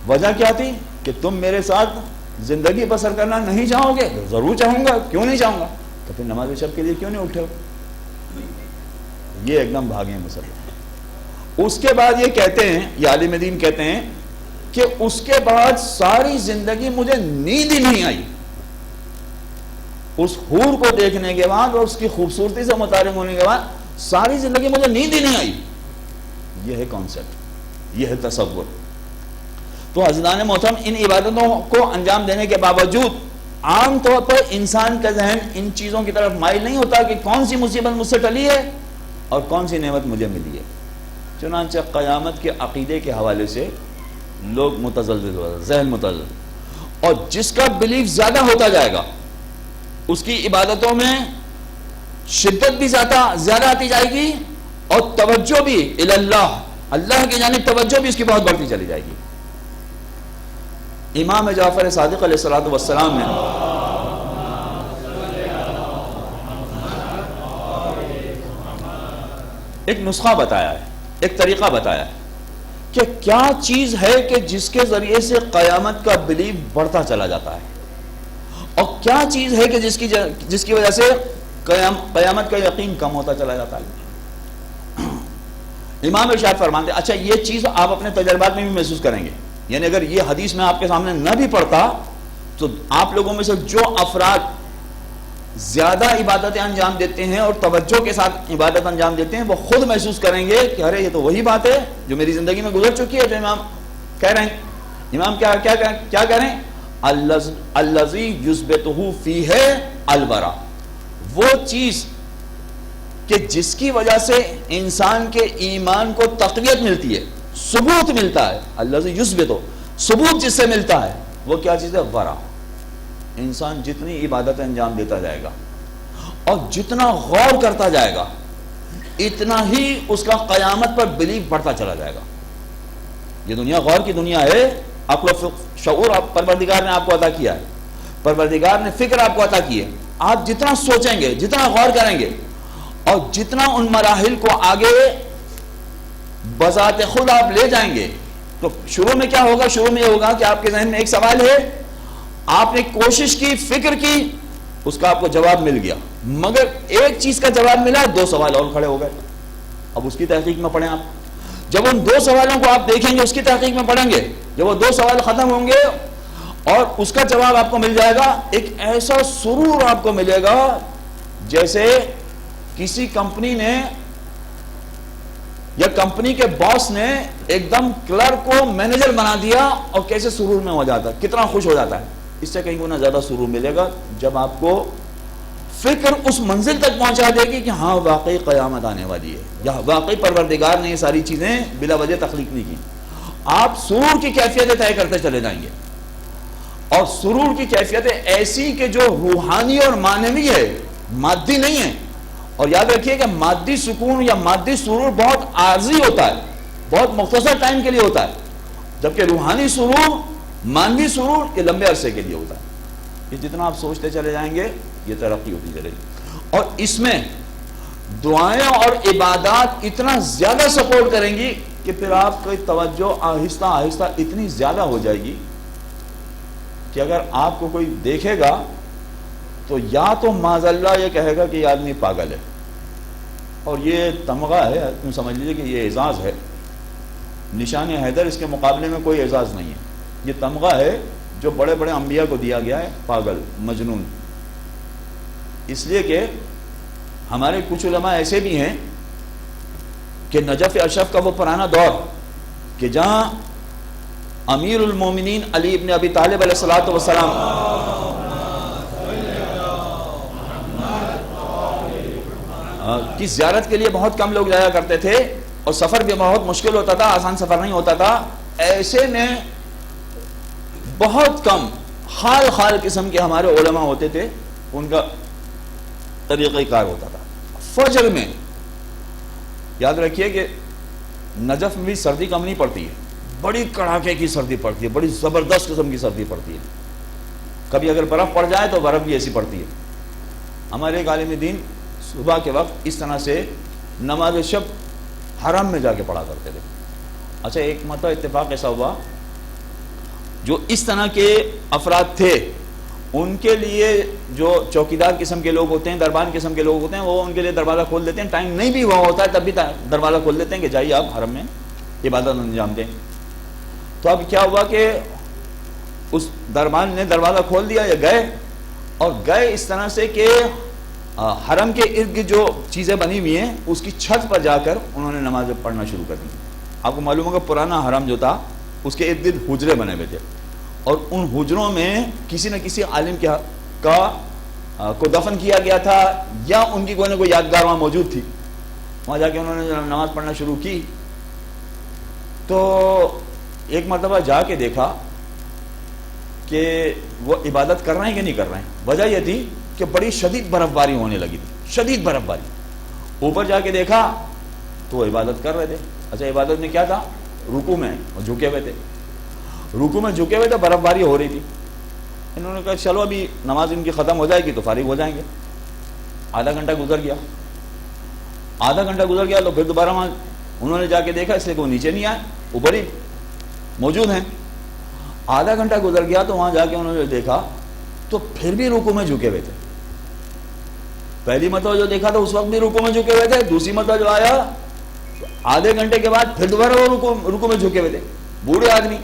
وجہ کیا تھی کہ تم میرے ساتھ زندگی بسر کرنا نہیں چاہو گے؟ ضرور چاہوں گا, کیوں نہیں چاہوں گا. تو پھر نماز شب کے لیے کیوں نہیں اٹھے ہو؟ یہ ایک دم بھاگے مصلی. اس کے بعد یہ کہتے ہیں, یہ عالم دین کہتے ہیں کہ اس کے بعد ساری زندگی مجھے نیند ہی نہیں آئی. اس حور کو دیکھنے کے بعد اور اس کی خوبصورتی سے متعارف ہونے کے بعد ساری زندگی مجھے نیند ہی نہیں آئی. یہ ہے کانسیپٹ, یہ ہے تصور. تو حضرتان محترم, ان عبادتوں کو انجام دینے کے باوجود عام طور پر انسان کا ذہن ان چیزوں کی طرف مائل نہیں ہوتا کہ کون سی مصیبت مجھ سے ٹلی ہے اور کون سی نعمت مجھے ملی ہے. چنانچہ قیامت کے عقیدے کے حوالے سے لوگ متزلزل ہو جاتے, ذہن متزلزل. اور جس کا بلیف زیادہ ہوتا جائے گا اس کی عبادتوں میں شدت بھی زیادہ آتی جائے گی, اور توجہ بھی اللہ, اللہ کی جانب توجہ بھی اس کی بہت بڑھتی چلی جائے گی. امام جعفر صادق علیہ الصلوۃ والسلام نے ایک نسخہ بتایا ہے, ایک طریقہ بتایا ہے کہ کیا چیز ہے کہ جس کے ذریعے سے قیامت کا بلیف بڑھتا چلا جاتا ہے, اور کیا چیز ہے کہ جس کی وجہ سے قیامت کا یقین کم ہوتا چلا جاتا ہے. امام ارشاد فرماتے ہیں, اچھا یہ چیز آپ اپنے تجربات میں بھی محسوس کریں گے. یعنی اگر یہ حدیث میں آپ کے سامنے نہ بھی پڑھتا تو آپ لوگوں میں سے جو افراد زیادہ عبادتیں انجام دیتے ہیں اور توجہ کے ساتھ عبادت انجام دیتے ہیں وہ خود محسوس کریں گے کہ ارے یہ تو وہی بات ہے جو میری زندگی میں گزر چکی ہے, جو امام کہہ رہے ہیں. امام کیا کہہ رہے ہیں؟ الذی یثبتہ فیہ الورع, وہ چیز کہ جس کی وجہ سے انسان کے ایمان کو تقویت ملتی ہے, ثبوت ملتا ہے. الذی یثبتہ, ثبوت جس سے ملتا ہے وہ کیا چیز ہے؟ ورع. انسان جتنی عبادت انجام دیتا جائے گا اور جتنا غور کرتا جائے گا اتنا ہی اس کا قیامت پر بلیف بڑھتا چلا جائے گا. یہ دنیا غور کی دنیا ہے. عقل و شعور پروردگار نے آپ کو عطا کیا ہے, پروردگار نے فکر آپ کو عطا کی ہے. آپ جتنا سوچیں گے, جتنا غور کریں گے اور جتنا ان مراحل کو آگے بذات خود آپ لے جائیں گے تو شروع میں کیا ہوگا؟ شروع میں یہ ہوگا کہ آپ کے ذہن میں ایک سوال ہے, آپ نے کوشش کی, فکر کی, اس کا آپ کو جواب مل گیا, مگر ایک چیز کا جواب ملا, دو سوال اور کھڑے ہو گئے. اب اس کی تحقیق میں پڑھیں آپ. جب ان دو سوالوں کو آپ دیکھیں گے, اس کی تحقیق میں پڑھیں گے, جب وہ دو سوال ختم ہوں گے اور اس کا جواب آپ کو مل جائے گا, ایک ایسا سرور آپ کو ملے گا جیسے کسی کمپنی نے یا کمپنی کے باس نے ایک دم کلرک کو مینیجر بنا دیا, اور کیسے سرور میں ہو جاتا ہے, کتنا خوش ہو جاتا ہے. اس سے کہیں گنا زیادہ سرور ملے گا جب آپ کو فکر اس منزل تک پہنچا دے گی کہ ہاں واقعی قیامت آنے والی ہے، یا واقعی پروردگار نے یہ ساری چیزیں بلا وجہ تخلیق نہیں کی. آپ سرور کی کیفیتیں طے کرتے چلے جائیں گے، اور سرور کی کیفیتیں ایسی کہ جو روحانی اور معنوی ہے، مادی نہیں ہے. اور یاد رکھیے کہ مادی سکون یا مادی سرور بہت عارضی ہوتا ہے، بہت مختصر ٹائم کے لیے ہوتا ہے، جبکہ روحانی سرور، مانوی سرور یہ لمبے عرصے کے لیے ہوتا ہے. یہ جتنا آپ سوچتے چلے جائیں گے یہ ترقی ہوتی چلے گی. اور اس میں دعائیں اور عبادات اتنا زیادہ سپورٹ کریں گی کہ پھر آپ کی توجہ آہستہ آہستہ اتنی زیادہ ہو جائے گی کہ اگر آپ کو کوئی دیکھے گا تو یا تو معاذ اللہ یہ کہے گا کہ یہ آدمی پاگل ہے. اور یہ تمغہ ہے، تم سمجھ لیجیے کہ یہ اعزاز ہے. نشان حیدر اس کے مقابلے میں کوئی اعزاز نہیں ہے. یہ تمغہ ہے جو بڑے بڑے انبیاء کو دیا گیا ہے، پاگل، مجنون. اس لیے کہ ہمارے کچھ علماء ایسے بھی ہیں کہ نجف اشرف کا وہ پرانا دور کہ جہاں امیر المومنین علی ابن ابی طالب علیہ الصلوۃ والسلام کی زیارت کے لیے بہت کم لوگ جایا کرتے تھے، اور سفر بھی بہت مشکل ہوتا تھا، آسان سفر نہیں ہوتا تھا. ایسے میں بہت کم خال خال قسم کے ہمارے علماء ہوتے تھے، ان کا طریقہ کار ہوتا تھا. فجر میں یاد رکھیے کہ نجف میں بھی سردی کم نہیں پڑتی ہے، بڑی کڑاکے کی سردی پڑتی ہے، بڑی زبردست قسم کی سردی پڑتی ہے. کبھی اگر برف پڑ جائے تو برف بھی ایسی پڑتی ہے. ہمارے ایک عالم دین صبح کے وقت اس طرح سے نماز شب حرم میں جا کے پڑھا کرتے تھے. اچھا ایک مرتبہ اتفاق ایسا ہوا، جو اس طرح کے افراد تھے ان کے لیے جو چوکیدار قسم کے لوگ ہوتے ہیں، دربان قسم کے لوگ ہوتے ہیں، وہ ان کے لیے دروازہ کھول دیتے ہیں. ٹائم نہیں بھی ہوا ہوتا ہے تب بھی دروازہ کھول دیتے ہیں کہ جائیے آپ حرم میں عبادت انجام دیں. تو اب کیا ہوا کہ اس دربان نے دروازہ کھول دیا، یہ گئے، اور گئے اس طرح سے کہ حرم کے ارد گرد جو چیزیں بنی ہوئی ہیں اس کی چھت پر جا کر انہوں نے نماز پڑھنا شروع کر دی. آپ کو معلوم ہوگا پرانا حرم جو تھا اس کے ارد گرد حجرے بنے ہوئے تھے، اور ان حجروں میں کسی نہ کسی عالم کو دفن کیا گیا تھا، یا ان کی کوئی نہ کوئی یادگار وہاں موجود تھی. وہاں جا کے انہوں نے نماز پڑھنا شروع کی. تو ایک مرتبہ جا کے دیکھا کہ وہ عبادت کر رہے ہیں کہ نہیں کر رہے ہیں. وجہ یہ تھی کہ بڑی شدید برف باری ہونے لگی تھی، شدید برف باری. اوپر جا کے دیکھا تو وہ عبادت کر رہے تھے. اچھا عبادت میں کیا تھا؟ رکوع میں جھکے ہوئے تھے. رکوع میں جھکے ہوئے تھے، برف باری ہو رہی تھی. انہوں نے کہا چلو ابھی نماز ان کی ختم ہو جائے گی تو فارغ ہو جائیں گے. آدھا گھنٹہ گزر گیا، آدھا گھنٹہ گزر گیا تو پھر دوبارہ وہاں انہوں نے جا کے دیکھا، اس لیے کہ وہ نیچے نہیں آئے، اوپر ہی موجود ہیں. آدھا گھنٹہ گزر گیا تو وہاں جا کے انہوں نے دیکھا تو پھر بھی رکوع میں جھکے ہوئے تھے. پہلی مرتبہ جو دیکھا تھا اس وقت بھی رکوع میں جھکے ہوئے تھے. دوسری مرتبہ جو آیا آدھے گھنٹے کے بعد پھر دوبارہ وہ رکوع میں جھکے ہوئے تھے، بوڑھے آدمی.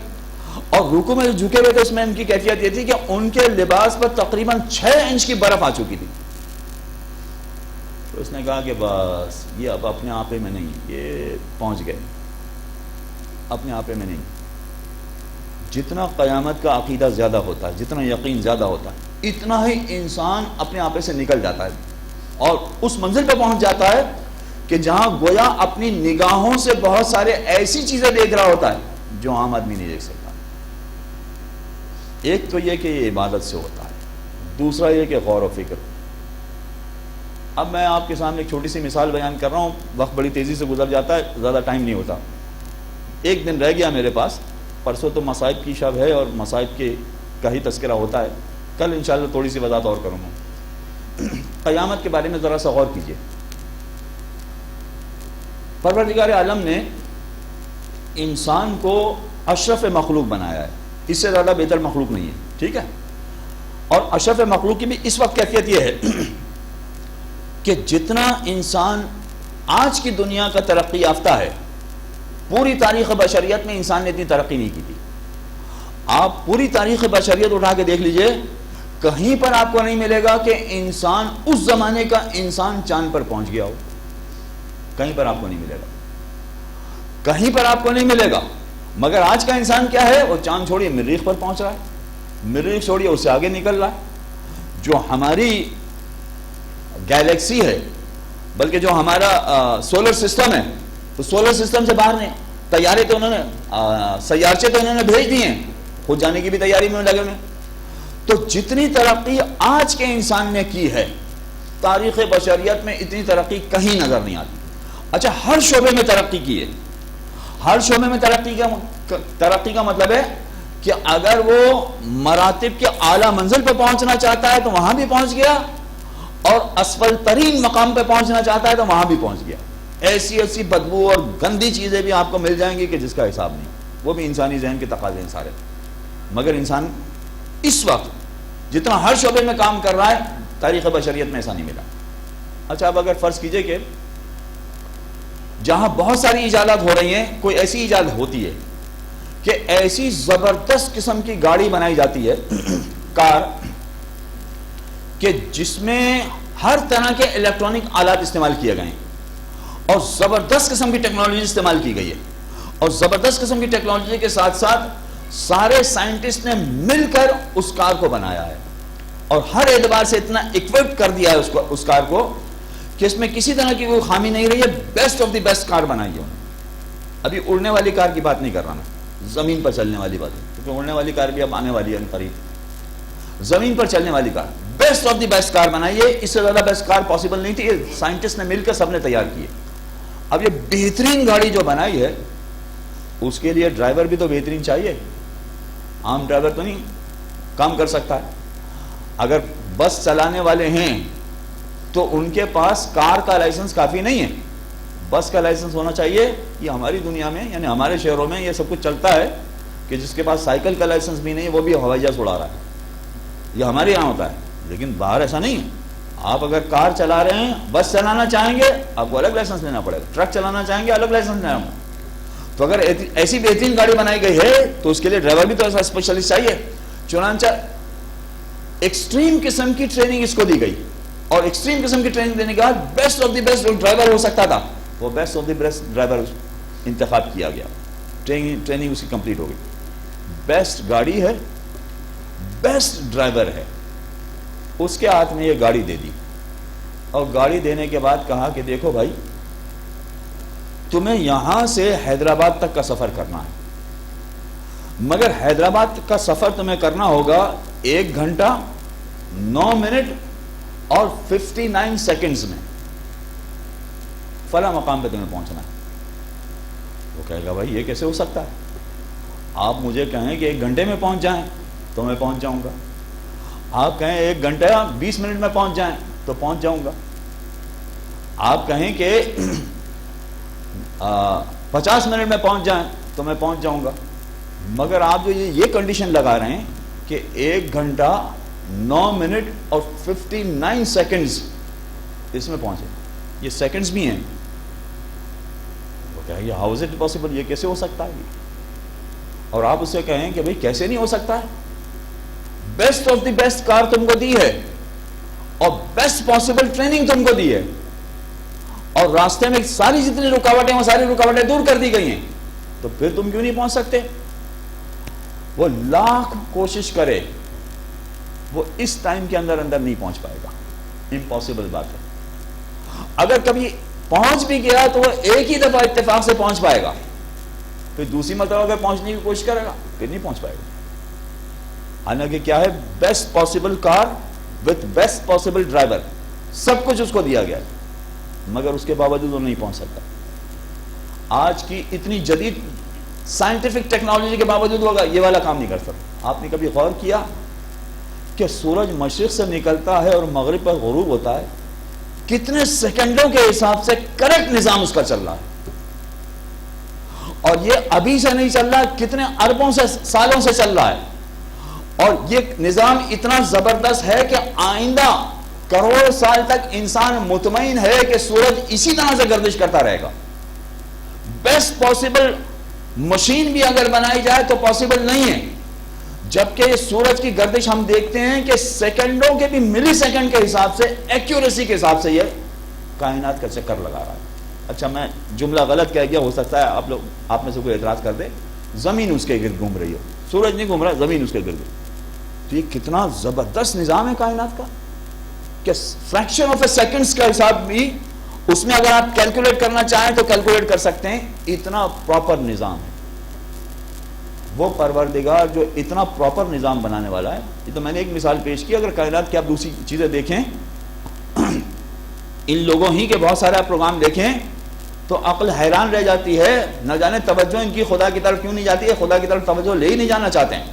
اور رکوع میں جھکے ہوئے تھے اس میں ان کی کیفیت یہ تھی کہ ان کے لباس پر تقریباً 6 انچ کی برف آ چکی تھی. تو اس نے کہا کہ بس یہ اب اپنے آپے میں نہیں، یہ پہنچ گئے اپنے آپے میں نہیں. جتنا قیامت کا عقیدہ زیادہ ہوتا ہے، جتنا یقین زیادہ ہوتا ہے، اتنا ہی انسان اپنے آپے سے نکل جاتا ہے اور اس منزل پہ پہنچ جاتا ہے کہ جہاں گویا اپنی نگاہوں سے بہت سارے ایسی چیزیں دیکھ رہا ہوتا ہے جو عام آدمی نہیں دیکھ سکتا. ایک تو یہ کہ یہ عبادت سے ہوتا ہے، دوسرا یہ کہ غور و فکر. اب میں آپ کے سامنے ایک چھوٹی سی مثال بیان کر رہا ہوں، وقت بڑی تیزی سے گزر جاتا ہے، زیادہ ٹائم نہیں ہوتا. ایک دن رہ گیا میرے پاس، پرسوں تو مصائب کی شب ہے اور مصائب کے کا ہی تذکرہ ہوتا ہے. کل انشاءاللہ تھوڑی سی وضاحت اور کروں گا. قیامت کے بارے میں ذرا سا غور کیجیے. پروردگار عالم نے انسان کو اشرف مخلوق بنایا ہے، اس سے زیادہ بہتر مخلوق نہیں ہے، ٹھیک ہے. اور اشرف مخلوق کی بھی اس وقت کیفیت یہ ہے کہ جتنا انسان آج کی دنیا کا ترقی یافتہ ہے، پوری تاریخ بشریت میں انسان نے اتنی ترقی نہیں کی تھی. آپ پوری تاریخ بشریت اٹھا کے دیکھ لیجئے، کہیں پر آپ کو نہیں ملے گا کہ انسان اس زمانے کا انسان چاند پر پہنچ گیا ہو. کہیں پر آپ کو نہیں ملے گا، کہیں پر آپ کو نہیں ملے گا. مگر آج کا انسان کیا ہے؟ وہ چاند چھوڑیے مریخ پر پہنچ رہا ہے، مریخ چھوڑیے اس سے آگے نکل رہا ہے. جو ہماری گیلیکسی ہے، بلکہ جو ہمارا سولر سسٹم ہے، تو سولر سسٹم سے باہر نہیں، طیارے تو انہوں نے سیارچے تو انہوں نے بھیج دیے ہیں، خود جانے کی بھی تیاری میں لگے ہوئے. تو جتنی ترقی آج کے انسان نے کی ہے، تاریخ بشریت میں اتنی ترقی کہیں نظر نہیں آتی. اچھا، ہر شعبے میں ترقی کی ہے. ہر شعبے میں ترقی کا مطلب ہے کہ اگر وہ مراتب کے اعلیٰ منزل پہ پہنچنا چاہتا ہے تو وہاں بھی پہنچ گیا، اور اسفل ترین مقام پہ پہنچنا چاہتا ہے تو وہاں بھی پہنچ گیا. ایسی ایسی بدبو اور گندی چیزیں بھی آپ کو مل جائیں گی کہ جس کا حساب نہیں. وہ بھی انسانی ذہن کے تقاضے ہیں سارے. مگر انسان اس وقت جتنا ہر شعبے میں کام کر رہا ہے، تاریخ بشریت میں ایسا نہیں ملا. اچھا، اب اگر فرض کیجئے کہ جہاں بہت ساری ایجادات ہو رہی ہیں، کوئی ایسی ایجاد ہوتی ہے کہ ایسی زبردست قسم کی گاڑی بنائی جاتی ہے، کار، کہ جس میں ہر طرح کے الیکٹرانک آلات استعمال کیے گئے ہیں، اور زبردست قسم کی ٹیکنالوجی استعمال کی گئی ہے، اور زبردست قسم کی ٹیکنالوجی کے ساتھ ساتھ سارے سائنٹسٹ نے مل کر اس کار کو بنایا ہے، اور ہر اعتبار سے اتنا اکوپڈ کر دیا ہے اس کار کو کہ اس میں کسی طرح کی کوئی خامی نہیں رہی ہے. بیسٹ آف دی بیسٹ کار بنائی ہے. ابھی اڑنے والی کار کی بات نہیں کر رہا میں، زمین پر چلنے والی بات ہے، کیونکہ اڑنے والی کار بھی اب آنے والی ہے قریب. زمین پر چلنے والی کار، بیسٹ آف دی بیسٹ کار بنائی ہے. اس سے زیادہ بیسٹ کار پاسبل نہیں تھی. سائنٹسٹ نے مل کر سب نے تیار کی ہے. اب یہ بہترین گاڑی جو بنائی ہے، اس کے لیے ڈرائیور بھی تو بہترین چاہیے. عام ڈرائیور تو نہیں کام کر سکتا ہے. اگر بس چلانے والے ہیں تو ان کے پاس کار کا لائسنس کافی نہیں ہے، بس کا لائسنس ہونا چاہیے. یہ ہماری دنیا میں، یعنی ہمارے شہروں میں یہ سب کچھ چلتا ہے کہ جس کے پاس سائیکل کا لائسنس بھی نہیں، وہ بھی ہوائی جہاز اڑا رہا ہے. یہ ہمارے یہاں ہوتا ہے، لیکن باہر ایسا نہیں ہے. آپ اگر کار چلا رہے ہیں، بس چلانا چاہیں گے، آپ کو الگ لائسنس لینا پڑے گا. ٹرک چلانا چاہیں گے، الگ لائسنس لینا ہوگا. تو اگر ایسی بہترین گاڑی بنائی گئی ہے تو اس کے لیے ڈرائیور بھی تو ایسا اسپیشلسٹ چاہیے. چنانچہ ایکسٹریم قسم کی ٹریننگ اس کو دی گئی، اور ایکسٹریم قسم کی ٹریننگ دینے کے بعد best of the best driver ہو سکتا تھا، وہ best of the best driver انتخاب کیا گیا. ٹریننگ اس کی کمپلیٹ ہو گئی. بیسٹ گاڑی ہے، بیسٹ ڈرائیور ہے. اس کے ہاتھ میں یہ گاڑی دے دی، اور گاڑی دینے کے بعد کہا کہ دیکھو بھائی، تمہیں یہاں سے حیدرآباد تک کا سفر کرنا ہے، مگر حیدرآباد کا سفر تمہیں کرنا ہوگا 1 گھنٹہ 9 منٹ اور 59 سیکنڈز میں. فلاں مقام پہ تمہیں پہنچنا ہے. وہ کہے گا بھائی یہ کیسے ہو سکتا ہے؟ آپ مجھے کہیں کہ 1 گھنٹے میں پہنچ جائیں تو میں پہنچ جاؤں گا. آپ کہیں 1 گھنٹہ 20 منٹ میں پہنچ جائیں تو پہنچ جاؤں گا. آپ کہیں کہ 50 منٹ میں پہنچ جائیں تو میں پہنچ جاؤں گا. مگر آپ جو یہ کنڈیشن لگا رہے ہیں کہ 1 گھنٹہ 9 منٹ اور 59 سیکنڈز اس میں پہنچے، یہ سیکنڈز بھی ہیں. وہ کہیں ہاؤ از اٹ پاسبل، یہ کیسے ہو سکتا ہے؟ اور آپ اس سے کہیں کہ بھئی کیسے نہیں ہو سکتا ہے؟ بیسٹ آف دی بیسٹ کار تم کو دی ہے، اور بیسٹ پاسبل ٹریننگ تم کو دی ہے، اور راستے میں ساری جتنی رکاوٹیں وہ ساری رکاوٹیں دور کر دی گئی ہیں. تو پھر تم کیوں نہیں پہنچ سکتے؟ وہ لاکھ کوشش کرے، وہ اس ٹائم کے اندر نہیں پہنچ پائے گا. امپاسبل بات ہے. اگر کبھی پہنچ بھی گیا تو وہ ایک ہی دفعہ اتفاق سے پہنچ پائے گا، پھر دوسری مرتبہ اگر پہنچنے کی کوشش کرے گا پھر نہیں پہنچ پائے گا. حالانکہ کیا ہے؟ Best possible car with best possible driver, سب کچھ اس کو دیا گیا ہے، مگر اس کے باوجود وہ نہیں پہنچ سکتا. آج کی اتنی جدید سائنٹیفک ٹیکنالوجی کے باوجود ہوگا یہ والا کام نہیں کر سکتا. آپ نے کبھی غور کیا کہ سورج مشرق سے نکلتا ہے اور مغرب پر غروب ہوتا ہے، کتنے سیکنڈوں کے حساب سے کریکٹ نظام اس کا چل رہا ہے، اور یہ ابھی سے نہیں چل رہا، کتنے اربوں سے سالوں سے چل رہا ہے. اور یہ نظام اتنا زبردست ہے کہ آئندہ کروڑ سال تک انسان مطمئن ہے کہ سورج اسی طرح سے گردش کرتا رہے گا. بیسٹ پاسبل مشین بھی اگر بنائی جائے تو پاسبل نہیں ہے، جبکہ سورج کی گردش ہم دیکھتے ہیں کہ سیکنڈوں کے بھی ملی سیکنڈ کے حساب سے، ایکیوریسی کے حساب سے یہ کائنات کا چکر لگا رہا ہے. اچھا میں جملہ غلط کہہ گیا، ہو سکتا ہے آپ میں سے کوئی اعتراض کر دے، زمین اس کے گرد گھوم رہی ہو، سورج نہیں گھوم رہا، زمین اس کے گرد. تو یہ کتنا زبردست نظام ہے کائنات کا. کہ فریکشن آف اے سیکنڈز کا حساب بھی اس میں اگر آپ کیلکولیٹ کرنا چاہیں تو کیلکولیٹ کر سکتے ہیں. اتنا پراپر نظام ہے وہ پروردگار جو اتنا پراپر نظام بنانے والا ہے. یہ تو میں نے ایک مثال پیش کی. اگر کائنات کی آپ دوسری چیزیں دیکھیں, ان لوگوں ہی کے بہت سارے پروگرام دیکھیں تو عقل حیران رہ جاتی ہے. نہ جانے توجہ ان کی خدا کی طرف کیوں نہیں جاتی ہے, خدا کی طرف توجہ لے ہی نہیں جانا چاہتے ہیں.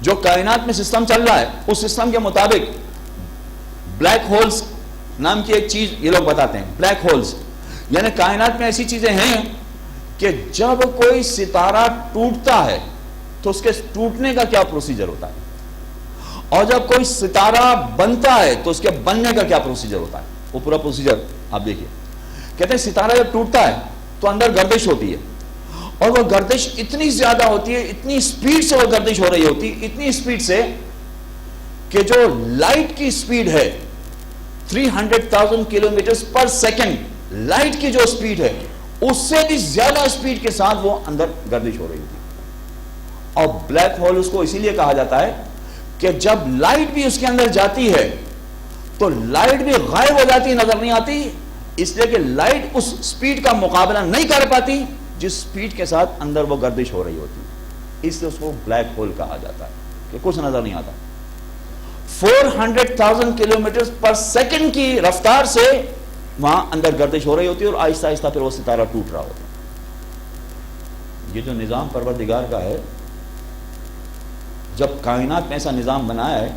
جو کائنات میں سسٹم چل رہا ہے اس سسٹم کے مطابق بلیک ہولز نام کی ایک چیز یہ لوگ بتاتے ہیں. بلیک ہولز یعنی کائنات میں ایسی چیزیں ہیں کہ جب کوئی ستارہ ٹوٹتا ہے تو اس کے ٹوٹنے کا کیا پروسیجر ہوتا ہے, اور جب کوئی ستارہ بنتا ہے تو اس کے بننے کا کیا پروسیجر ہوتا ہے. وہ پورا پروسیجر آپ دیکھیے. کہتے ہیں ستارہ جب ٹوٹتا ہے تو اندر گردش ہوتی ہے, اور وہ گردش اتنی زیادہ ہوتی ہے, اتنی سپیڈ سے وہ گردش ہو رہی ہوتی ہے, اتنی سپیڈ سے کہ جو لائٹ کی سپیڈ ہے 300,000 کلومیٹر پر سیکنڈ, لائٹ کی جو سپیڈ ہے اس سے بھی زیادہ سپیڈ کے ساتھ وہ اندر گردش ہو رہی ہوتی ہے. اور بلیک ہول اس کو اسی لیے کہا جاتا ہے کہ جب لائٹ بھی اس کے اندر جاتی ہے تو لائٹ بھی غائب ہو جاتی, نظر نہیں آتی, اس لیے کہ لائٹ اس سپیڈ کا مقابلہ نہیں کر پاتی جس سپیڈ کے ساتھ اندر وہ گردش ہو رہی ہوتی. اس لیے اس کو بلیک ہول کہا جاتا ہے کہ کچھ نظر نہیں آتا. 400,000 کلومیٹر پر سیکنڈ کی رفتار سے وہاں اندر گردش ہو رہی ہوتی ہے, اور آہستہ آہستہ پھر وہ ستارہ ٹوٹ رہا ہوتا ہے. یہ جو نظام پروردگار کا ہے, جب کائنات میں ایسا نظام بنایا ہے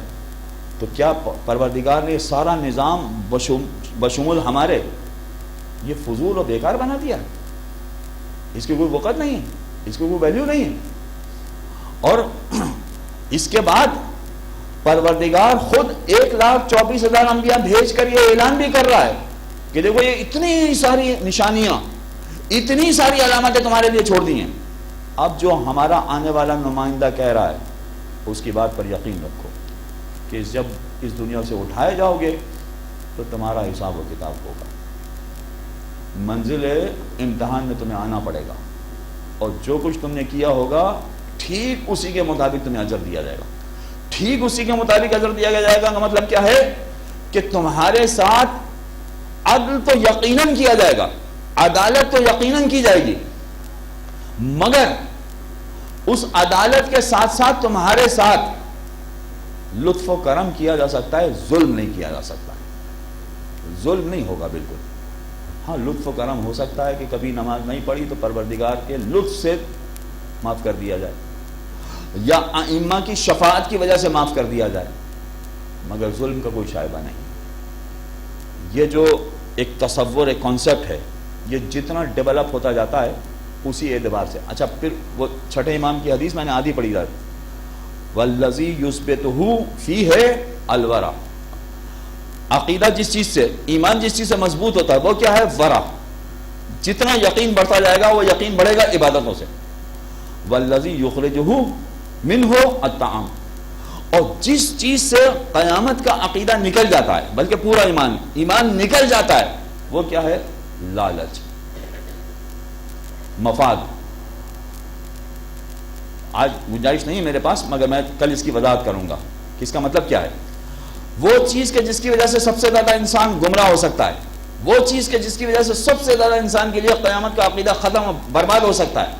تو کیا پروردگار نے سارا نظام بشمول ہمارے یہ فضول اور بیکار بنا دیا؟ اس کی کوئی وقت نہیں ہے, اس کی کوئی ویلیو نہیں ہے. اور اس کے بعد پروردگار خود 1,24,000 انبیاء بھیج کر یہ اعلان بھی کر رہا ہے کہ دیکھو یہ اتنی ساری نشانیاں, اتنی ساری علامتیں تمہارے لیے چھوڑ دی ہیں. اب جو ہمارا آنے والا نمائندہ کہہ رہا ہے اس کی بات پر یقین رکھو کہ جب اس دنیا سے اٹھائے جاؤ گے تو تمہارا حساب و کتاب ہوگا. منزل امتحان میں تمہیں آنا پڑے گا, اور جو کچھ تم نے کیا ہوگا ٹھیک اسی کے مطابق تمہیں اجر دیا جائے گا. ٹھیک اسی کے مطابق اجر دیا جائے گا کا مطلب کیا ہے کہ تمہارے ساتھ عدل تو یقیناً کیا جائے گا, عدالت تو یقیناً کی جائے گی, مگر اس عدالت کے ساتھ ساتھ تمہارے ساتھ لطف و کرم کیا جا سکتا ہے, ظلم نہیں کیا جا سکتا. ظلم نہیں ہوگا بالکل. ہاں لطف و کرم ہو سکتا ہے کہ کبھی نماز نہیں پڑھی تو پروردگار کے لطف سے معاف کر دیا جائے, یا ائمہ کی شفاعت کی وجہ سے معاف کر دیا جائے, مگر ظلم کا کوئی شائبہ نہیں. یہ جو ایک تصور, ایک کانسیپٹ ہے, یہ جتنا ڈیولپ ہوتا جاتا ہے اسی اعتبار سے. اچھا پھر وہ چھٹے امام کی حدیث میں نے آدھی پڑھی جاتی, والذی یثبتہ فیہ الورع. عقیدہ جس چیز سے, ایمان جس چیز سے مضبوط ہوتا ہے وہ کیا ہے؟ ورع. جتنا یقین بڑھتا جائے گا وہ یقین بڑھے گا عبادتوں سے. والذی یخرجہ منہ الطعام. اور جس چیز سے قیامت کا عقیدہ نکل جاتا ہے, بلکہ پورا ایمان نکل جاتا ہے, وہ کیا ہے؟ لالچ, مفاد. آج گنجائش نہیں ہے میرے پاس, مگر میں کل اس کی وضاحت کروں گا کہ اس کا مطلب کیا ہے. وہ چیز کہ جس کی وجہ سے سب سے زیادہ انسان گمراہ ہو سکتا ہے, وہ چیز کہ جس کی وجہ سے سب سے زیادہ انسان کے لیے قیامت کا عقیدہ ختم برباد ہو سکتا ہے,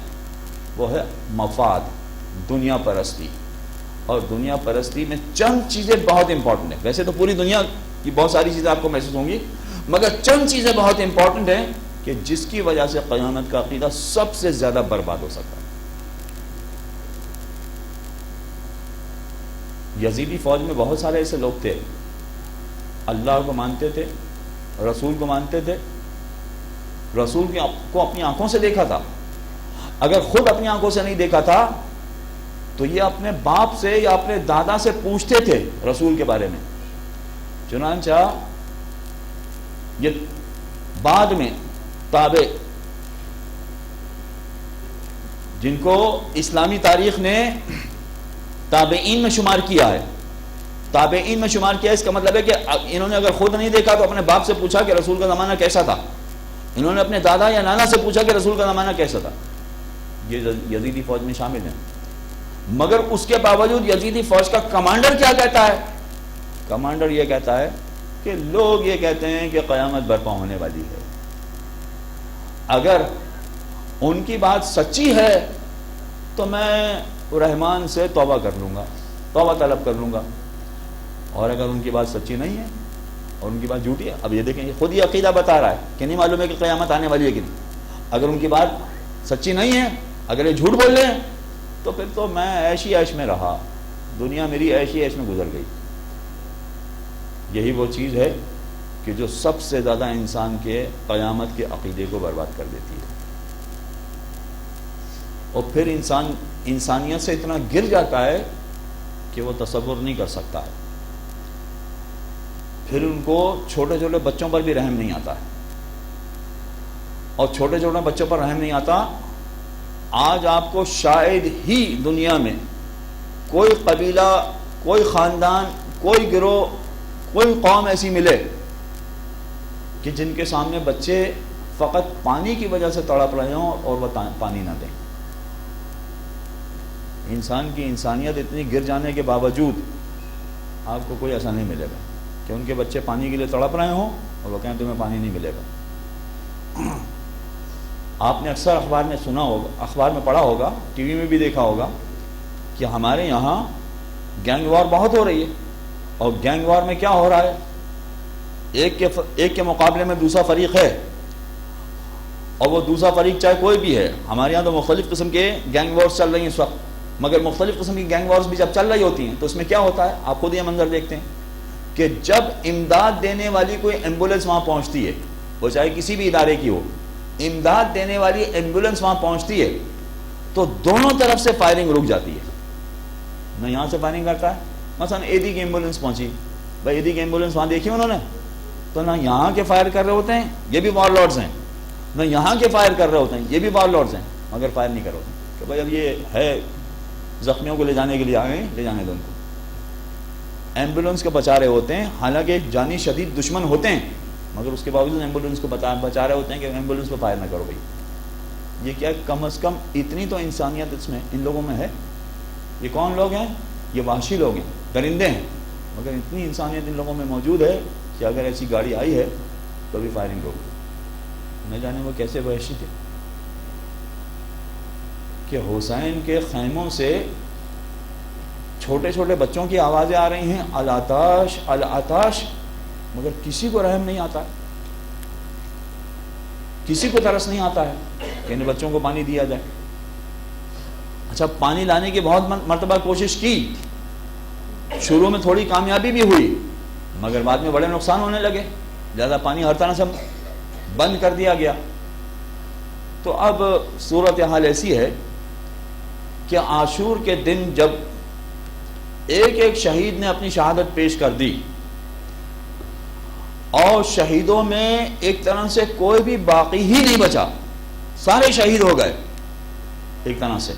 وہ ہے مفاد, دنیا پرستی. اور دنیا پرستی میں چند چیزیں بہت امپورٹنٹ ہیں. ویسے تو پوری دنیا کی بہت ساری چیزیں آپ کو محسوس ہوں گی, مگر چند چیزیں بہت امپورٹنٹ ہیں کہ جس کی وجہ سے قیامت کا عقیدہ سب سے زیادہ برباد ہو سکتا ہے. یزیدی فوج میں بہت سارے ایسے لوگ تھے, اللہ کو مانتے تھے, رسول کو مانتے تھے, رسول کو اپنی آنکھوں سے دیکھا تھا. اگر خود اپنی آنکھوں سے نہیں دیکھا تھا تو یہ اپنے باپ سے یا اپنے دادا سے پوچھتے تھے رسول کے بارے میں. چنانچہ یہ بعد میں تابع, جن کو اسلامی تاریخ نے تابعین میں شمار کیا ہے, تابعین میں شمار کیا, اس کا مطلب ہے کہ انہوں نے اگر خود نہیں دیکھا تو اپنے باپ سے پوچھا کہ رسول کا زمانہ کیسا تھا, انہوں نے اپنے دادا یا نانا سے پوچھا کہ رسول کا زمانہ کیسا تھا. یہ یزیدی فوج میں شامل ہیں. مگر اس کے باوجود یزیدی فوج کا کمانڈر کیا کہتا ہے کمانڈر یہ کہتا ہے کہ لوگ یہ کہتے ہیں کہ قیامت برپا ہونے والی ہے، اگر ان کی بات سچی ہے تو میں رحمان سے توبہ کر لوں گا، توبہ طلب کر لوں گا، اور اگر ان کی بات سچی نہیں ہے اور ان کی بات جھوٹی ہے، اب یہ دیکھیں یہ خود ہی عقیدہ بتا رہا ہے کہ نہیں معلوم ہے کہ قیامت آنے والی ہے کہ نہیں، اگر ان کی بات سچی نہیں ہے، اگر یہ جھوٹ بول رہے ہیں تو پھر تو میں عیش ہی عیش میں رہا، دنیا میری عیش ہی عیش میں گزر گئی۔ یہی وہ چیز ہے کہ جو سب سے زیادہ انسان کے قیامت کے عقیدے کو برباد کر دیتی ہے، اور پھر انسان انسانیت سے اتنا گر جاتا ہے کہ وہ تصور نہیں کر سکتا ہے، پھر ان کو چھوٹے چھوٹے بچوں پر بھی رحم نہیں آتا ہے، اور چھوٹے چھوٹے بچوں پر رحم نہیں آتا۔ آج آپ کو شاید ہی دنیا میں کوئی قبیلہ، کوئی خاندان، کوئی گروہ، کوئی قوم ایسی ملے کہ جن کے سامنے بچے فقط پانی کی وجہ سے تڑپ رہے ہوں اور وہ پانی نہ دیں۔ انسان کی انسانیت اتنی گر جانے کے باوجود آپ کو کوئی ایسا نہیں ملے گا کہ ان کے بچے پانی کے لیے تڑپ رہے ہوں اور وہ کہیں تمہیں پانی نہیں ملے گا۔ آپ نے اکثر اخبار میں سنا ہوگا، اخبار میں پڑھا ہوگا، ٹی وی میں بھی دیکھا ہوگا کہ ہمارے یہاں گینگ وار بہت ہو رہی ہے، اور گینگ وار میں کیا ہو رہا ہے، ایک کے مقابلے میں دوسرا فریق ہے، اور وہ دوسرا فریق چاہے کوئی بھی ہے۔ ہمارے یہاں تو مختلف قسم کے گینگ وارز چل رہی ہیں اس وقت، مگر مختلف قسم کی گینگ وارز بھی جب چل رہی ہوتی ہیں تو اس میں کیا ہوتا ہے، آپ خود یہ منظر دیکھتے ہیں کہ جب امداد دینے والی کوئی ایمبولینس وہاں پہنچتی ہے، وہ چاہے کسی بھی ادارے کی ہو، امداد دینے والی ایمبولینس وہاں پہنچتی ہے تو دونوں طرف سے فائرنگ رک جاتی ہے، نہ یہاں سے فائرنگ کرتا ہے، مثلا ایدی کی ایمبولینس پہنچی، بھائی ایدی کی ایمبولینس وہاں دیکھی انہوں نے، تو نہ یہاں کے فائر کر رہے ہوتے ہیں، یہ بھی وار لارڈز ہیں، نہ یہاں کے فائر کر رہے ہوتے ہیں، یہ بھی وار لارڈز ہیں، مگر فائر نہیں کر رہے ہوتے کہ بھائی اب یہ ہے زخمیوں کو لے جانے کے لیے آئے ہیں، لے جانے دو ان کو۔ ایمبولینس کو بچا رہے ہوتے ہیں، حالانکہ جانی شدید دشمن ہوتے ہیں، مگر اس کے باوجود ایمبولینس کو بچا رہے ہوتے ہیں کہ ایمبولینس پہ فائر نہ کرو بھائی۔ یہ کیا کم از کم اتنی تو انسانیت اس میں ان لوگوں میں ہے۔ یہ کون لوگ ہیں؟ یہ وحشی لوگ ہیں، درندے ہیں، مگر اتنی انسانیت ان لوگوں میں موجود ہے کہ اگر ایسی گاڑی آئی ہے تو بھی فائرنگ روک، نہ جانے وہ کیسے وحشی تھے کہ حسین کے خیموں سے چھوٹے چھوٹے بچوں کی آوازیں آ رہی ہیں، العطاش العطاش، مگر کسی کو رحم نہیں آتا ہے، کسی کو ترس نہیں آتا ہے کہ ان بچوں کو پانی دیا جائے۔ اچھا، پانی لانے کی بہت مرتبہ کوشش کی، شروع میں تھوڑی کامیابی بھی ہوئی، مگر بعد میں بڑے نقصان ہونے لگے، زیادہ پانی ہر طرح سے بند کر دیا گیا۔ تو اب صورتحال ایسی ہے کہ عاشور کے دن جب ایک ایک شہید نے اپنی شہادت پیش کر دی، اور شہیدوں میں ایک طرح سے کوئی بھی باقی ہی نہیں بچا، سارے شہید ہو گئے ایک طرح سے،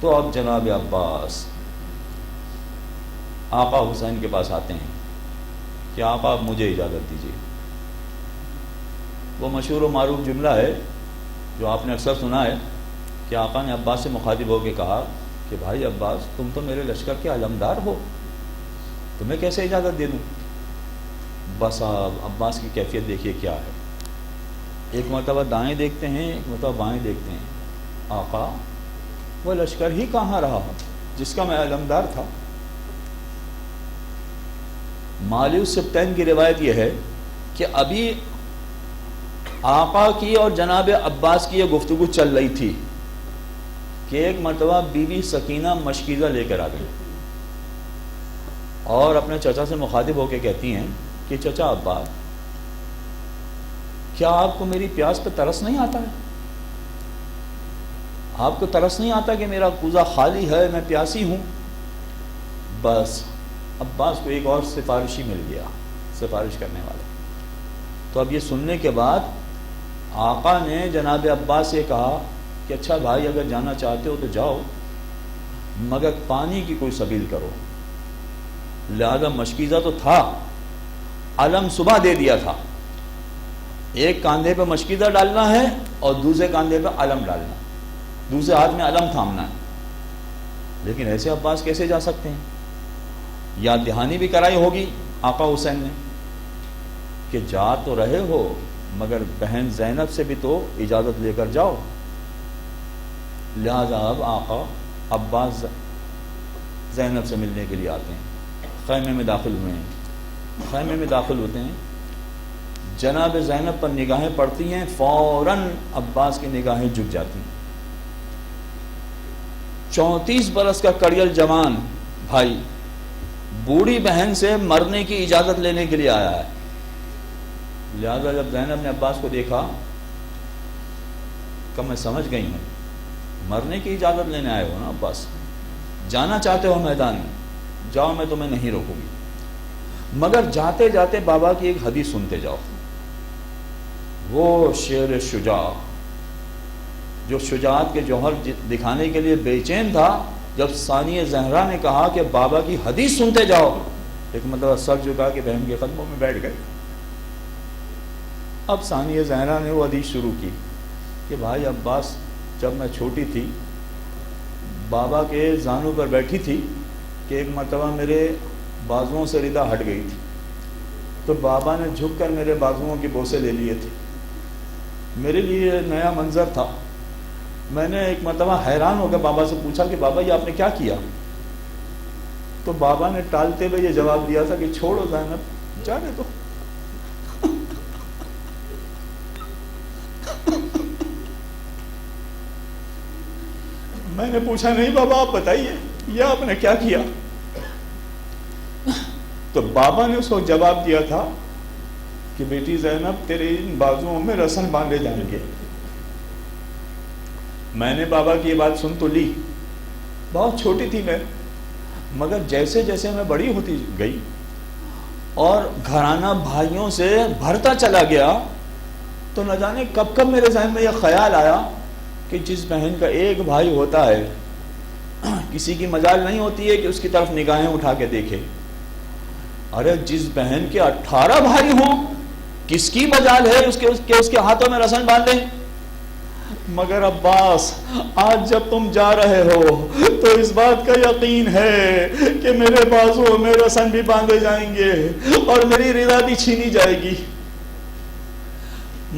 تو اب جناب عباس آقا حسین کے پاس آتے ہیں کہ آقا اب مجھے اجازت دیجیے۔ وہ مشہور و معروف جملہ ہے جو آپ نے اکثر سنا ہے کہ آقا نے عباس سے مخاطب ہو کے کہا کہ بھائی عباس، تم تو میرے لشکر کے علمدار ہو، تمہیں کیسے اجازت دے دوں؟ بس اب عباس کی کیفیت دیکھیے کیا ہے، ایک مرتبہ دائیں دیکھتے ہیں، ایک مرتبہ بائیں دیکھتے ہیں، آقا وہ لشکر ہی کہاں رہا جس کا میں علمدار تھا۔ مالیوس سبتین کی روایت یہ ہے کہ ابھی آقا کی اور جناب عباس کی یہ گفتگو چل رہی تھی کہ ایک مرتبہ بی بی سکینہ مشکیزہ لے کر آ گئی اور اپنے چچا سے مخاطب ہو کے کہتی ہیں کہ چچا عباس، کیا آپ کو میری پیاس پہ ترس نہیں آتا ہے؟ آپ کو ترس نہیں آتا کہ میرا کوزہ خالی ہے، میں پیاسی ہوں؟ بس عباس کو ایک اور سفارشی مل گیا، سفارش کرنے والا۔ تو اب یہ سننے کے بعد آقا نے جناب عباس سے کہا کہ اچھا بھائی، اگر جانا چاہتے ہو تو جاؤ، مگر پانی کی کوئی سبیل کرو۔ لہذا مشکیزہ تو تھا، علم صبح دے دیا تھا، ایک کاندھے پہ مشکیزہ ڈالنا ہے اور دوسرے کاندھے پہ علم ڈالنا، دوسرے ہاتھ میں علم تھامنا ہے، لیکن ایسے عباس کیسے جا سکتے ہیں؟ یاد دہانی بھی کرائی ہوگی آقا حسین نے کہ جا تو رہے ہو مگر بہن زینب سے بھی تو اجازت لے کر جاؤ. لہذا اب آقا عباس زینب سے ملنے کے لیے آتے ہیں. خیمے میں داخل ہوئے ہیں. خیمے میں داخل ہوتے ہیں, جناب زینب پر نگاہیں پڑتی ہیں, فوراً عباس کی نگاہیں جھک جاتی ہیں. 34 برس کا کڑیل جوان بھائی بوڑھی بہن سے مرنے کی اجازت لینے کے لیے آیا ہے. لہذا جب زینب نے عباس کو دیکھا کہ میں سمجھ گئی ہوں, مرنے کی اجازت لینے آئے ہو نا عباس, جانا چاہتے ہو میدان میں, جاؤ, میں تمہیں نہیں روکوں گی, مگر جاتے جاتے بابا کی ایک حدیث سنتے جاؤ. وہ شیر شجاع جو شجاعت کے جوہر دکھانے کے لیے بے چین تھا, جب ثانیہ زہرا نے کہا کہ بابا کی حدیث سنتے جاؤ, ایک مطلب سر جھکا کے بہن کے قدموں میں بیٹھ گئے. اب ثانیہ زہرا نے وہ حدیث شروع کی کہ بھائی عباس, جب میں چھوٹی تھی بابا کے زانوں پر بیٹھی تھی کہ ایک مرتبہ میرے بازوؤں سے ردا ہٹ گئی تھی, تو بابا نے جھک کر میرے بازوؤں کے بوسے لے لیے تھے. میرے لیے نیا منظر تھا. میں نے ایک مرتبہ حیران ہو کر بابا سے پوچھا کہ بابا یہ آپ نے کیا کیا؟ تو بابا نے ٹالتے ہوئے یہ جواب دیا تھا کہ چھوڑو زینب, جانے دو. میں نے پوچھا نہیں بابا آپ بتائیے یہ آپ نے کیا کیا؟ تو بابا نے اس کو جواب دیا تھا کہ بیٹی زینب تیرے ان بازوؤں میں رسن باندھے جائیں گے. میں نے بابا کی یہ بات سن تو لی, بہت چھوٹی تھی میں, مگر جیسے جیسے میں بڑی ہوتی گئی اور گھرانہ بھائیوں سے بھرتا چلا گیا, تو نہ جانے کب کب میرے ذہن میں یہ خیال آیا کہ جس بہن کا ایک بھائی ہوتا ہے کسی کی مجال نہیں ہوتی ہے کہ اس کی طرف نگاہیں اٹھا کے دیکھے. ارے جس بہن کے 18 بھائی ہوں, کس کی مجال ہے اس کے ہاتھوں میں رسن باندھے؟ مگر عباس آج جب تم جا رہے ہو تو اس بات کا یقین ہے کہ میرے بازو میں رسن بھی باندھے جائیں گے اور میری رضا بھی چھینی جائے گی.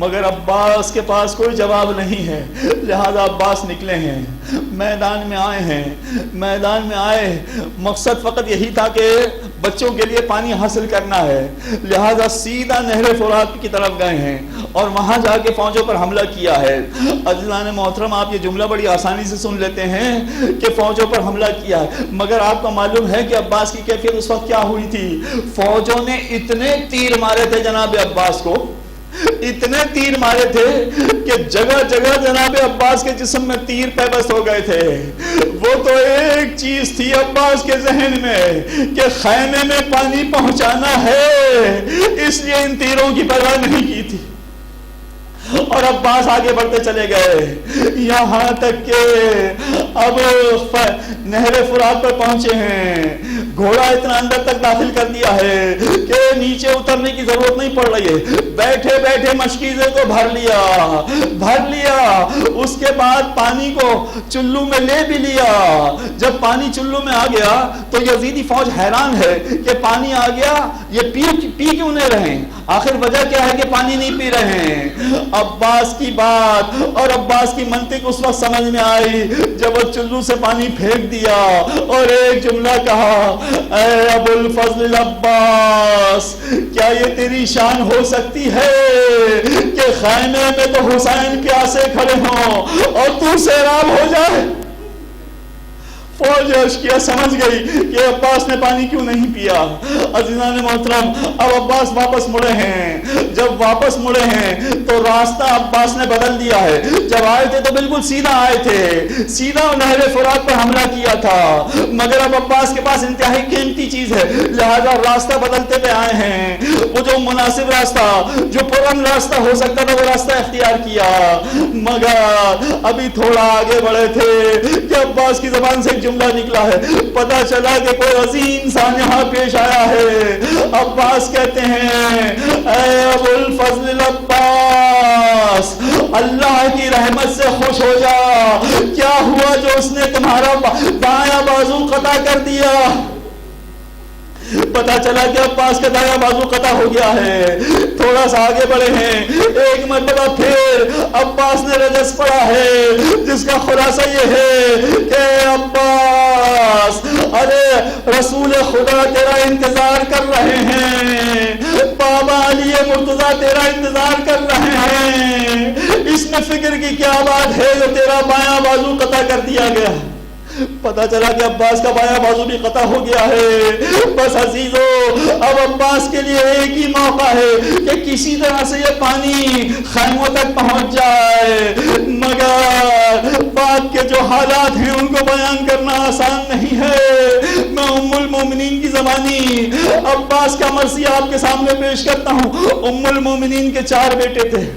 مگر عباس کے پاس کوئی جواب نہیں ہے. لہذا عباس نکلے ہیں, میدان میں آئے ہیں. میدان میں آئے مقصد فقط یہی تھا کہ بچوں کے لیے پانی حاصل کرنا ہے. لہذا سیدھا نہر فرات کی طرف گئے ہیں اور وہاں جا کے فوجوں پر حملہ کیا ہے. عزیزان محترم, آپ یہ جملہ بڑی آسانی سے سن لیتے ہیں کہ فوجوں پر حملہ کیا ہے, مگر آپ کو معلوم ہے کہ عباس کی کیفیت اس وقت کیا ہوئی تھی؟ فوجوں نے اتنے تیر مارے تھے جناب عباس کو, اتنے تیر مارے تھے کہ جگہ جگہ جناب عباس کے جسم میں تیر پیوست ہو گئے تھے. وہ تو ایک چیز تھی عباس کے ذہن میں کہ خیمے میں پانی پہنچانا ہے, اس لیے ان تیروں کی پرواہ نہیں کی تھی. اور عباس آگے بڑھتے چلے گئے یہاں تک کہ اب نہر فرات پر پہنچے ہیں. گھوڑا اتنا اندر تک داخل کر دیا ہے کہ نیچے اترنے کی ضرورت نہیں پڑ رہی ہے. بیٹھے بیٹھے مشکیزیں کو بھر لیا. اس کے بعد پانی کو چلو میں لے بھی لیا. جب پانی چلو میں آ گیا تو یزیدی فوج حیران ہے کہ پانی آ گیا, یہ پی کیوں نہیں رہے, آخر وجہ کیا ہے کہ پانی نہیں پی رہے ہیں. عباس کی بات اور عباس کی منطق اس وقت سمجھ میں آئی جب وہ چلو سے پانی پھینک دیا اور ایک جملہ کہا, اے ابو الفضل عباس, کیا یہ تیری شان ہو سکتی ہے کہ خیمے میں تو حسین پیاسے کھڑے ہوں اور تو سیراب ہو جائے؟ فوج اشکیا سمجھ گئی کہ عباس نے پانی کیوں نہیں پیا. عزیزان محترم, اب عباس واپس مڑے ہیں. جب واپس مڑے ہیں تو راستہ عباس نے بدل دیا ہے. جب آئے تھے تو بالکل سیدھا آئے تھے, سیدھا نہر فرات پر حملہ کیا تھا, مگر اب عباس کے پاس انتہائی قیمتی چیز ہے, لہذا راستہ بدلتے ہوئے آئے ہیں. وہ جو مناسب راستہ, جو پرامن راستہ ہو سکتا تھا, وہ راستہ اختیار کیا. مگر ابھی تھوڑا آگے بڑھے تھے کہ عباس کی زبان سے جملہ نکلا ہے, پتا چلا کہ کوئی عظیم انسان یہاں پیش آیا ہے. عباس کہتے ہیں, اے ابو الفضل عباس, اللہ کی رحمت سے خوش ہو جا. کیا ہوا جو اس نے تمہارا دایاں بازو قطع کر دیا؟ پتا چلا کہ عباس کا دایاں بازو قطع ہو گیا ہے. تھوڑا سا آگے بڑھے ہیں, ایک مرتبہ پھر عباس نے رجس پڑا ہے, جس کا خلاصہ یہ ہے کہ عباس, ارے رسول خدا تیرا انتظار کر رہے ہیں, بابا علی مرتضیٰ تیرا انتظار کر رہے ہیں. اس میں فکر کی کیا بات ہے جو تیرا بایاں بازو قطع کر دیا گیا. پتا چلا کہ عباس کا بایاں بازو بھی قطع ہو گیا ہے. بس عزیزو, اب عباس کے لیے ایک ہی موقع ہے کہ کسی طرح سے یہ پانی خیموں تک پہنچ جائے, مگر بات کے جو حالات ہیں ان کو بیان کرنا آسان نہیں ہے. میں ام المومنین کی زبانی عباس کا مرثیہ آپ کے سامنے پیش کرتا ہوں. ام المومنین کے 4 بیٹے تھے,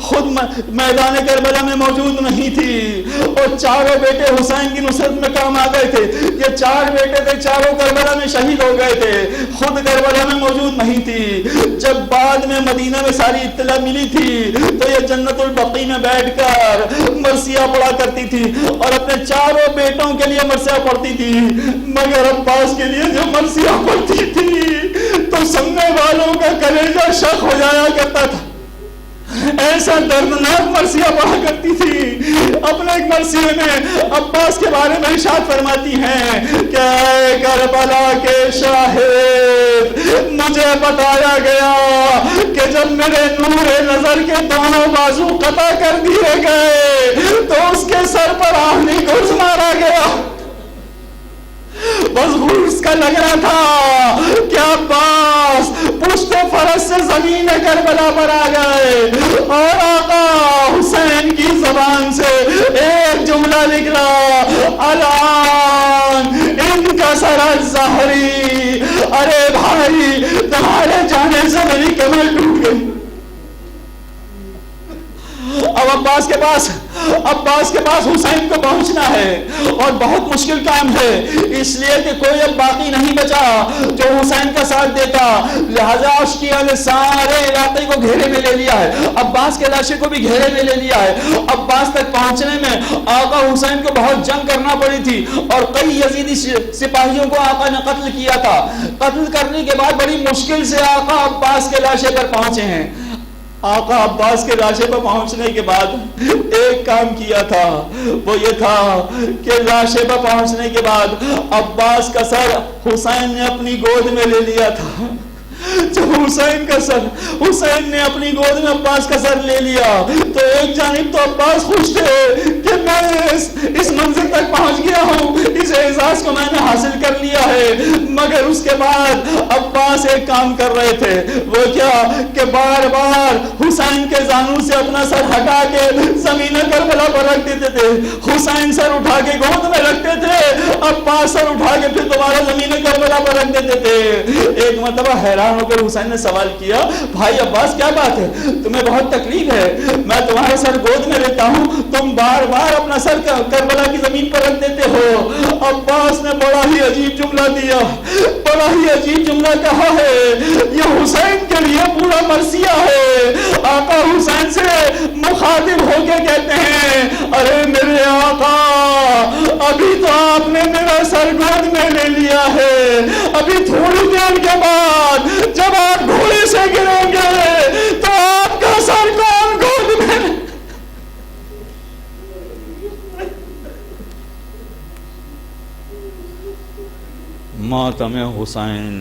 خود میدان کربلا میں موجود نہیں تھی, اور چاروں بیٹے حسین کی نصرت میں کام آ گئے تھے. یہ 4 بیٹے تھے, چاروں کربلا میں شہید ہو گئے تھے, خود کربلا میں موجود نہیں تھی. جب بعد میں مدینہ میں ساری اطلاع ملی تھی تو یہ جنت البقیع میں بیٹھ کر مرثیہ پڑھا کرتی تھی, اور اپنے چاروں بیٹوں کے لیے مرثیہ پڑھتی تھی. مگر عباس کے لیے جو مرثیہ پڑھتی تھی تو سننے والوں کا کلیجہ شق ہو جایا کرتا تھا. ایسا دردناک مرثیہ پڑھا کرتی تھی. اپنے ایک مرثیے میں عباس کے بارے میں ارشاد فرماتی ہیں کہ اے کربلا کے شاہد, مجھے بتایا گیا کہ جب میرے نور نظر کے دونوں بازو قطع کر دیے گئے تو اس کے سر پر آہنی گرز مارا گیا. بس گرز کا لگ رہا تھا کہ عباس پشت فرس سے زمین کربلا پر آ گئے, اور آقا حسین کی زبان سے ایک جملہ نکلا, الان ان کا سر ظہری. ارے بھائی, تمہارے جانے سے میری کمر ٹوٹ گئی. اب عباس کے پاس حسین کو پہنچنا ہے, اور بہت مشکل کام ہے, اس لیے کہ کوئی اب باقی نہیں بچا جو حسین کا ساتھ دیتا. لہذا اشقیاء نے سارے علاقے کو گھیرے میں لے لیا ہے, عباس کے لاشے کو بھی گھیرے میں لے لیا ہے. عباس تک پہنچنے میں آقا حسین کو بہت جنگ کرنا پڑی تھی, اور کئی یزیدی سپاہیوں کو آقا نے قتل کیا تھا. قتل کرنے کے بعد بڑی مشکل سے آقا عباس کے لاشے پر پہنچے ہیں. آقا عباس کے لاشے پر پہنچنے کے بعد ایک کام کیا تھا, وہ یہ تھا کہ لاشے پر پہنچنے کے بعد عباس کا سر حسین نے اپنی گود میں لے لیا تھا. جب حسین نے اپنی گود میں عباس کا سر لے لیا تو ایک جانب تو عباس خوش تھے کہ میں اس منزل تک پہنچ گیا ہوں, اس اعزاز کو میں نے حاصل کر لیا ہے. مگر اس کے بعد عباس ایک کام کر رہے تھے, وہ کیا کہ بار بار حسین کے زانو سے اپنا سر ہٹا کے زمین کربلا پر رکھ دیتے تھے. حسین سر اٹھا کے گود میں رکھتے تھے, عباس سر اٹھا کے پھر دوبارہ زمین کربلا پر رکھ دیتے تھے. ایک مرتبہ حیران ہو کر حسین نے سوال کیا, بھائی عباس کیا بات ہے, تمہیں بہت تکلیف ہے, میں تمہارا سر گود میں لیتا ہوں, تم بار بار اپنا سر کربلا کی زمین پر رکھ دیتے ہو. عباس نے بڑا ہی عجیب جملہ دیا, بڑا ہی عجیب جملہ کہا ہے. یہ حسین کے لیے پورا مرثیہ ہے. آقا حسین سے مخاطب ہو کے کہتے ہیں, ارے میرے آقا, ابھی تو آپ نے میرا سر گود میں لے لیا ہے, ابھی تھوڑی دیر کے بعد جب آپ گھوڑے سے گریں گے تو آپ کا سر کون گود میں. ماتم حسین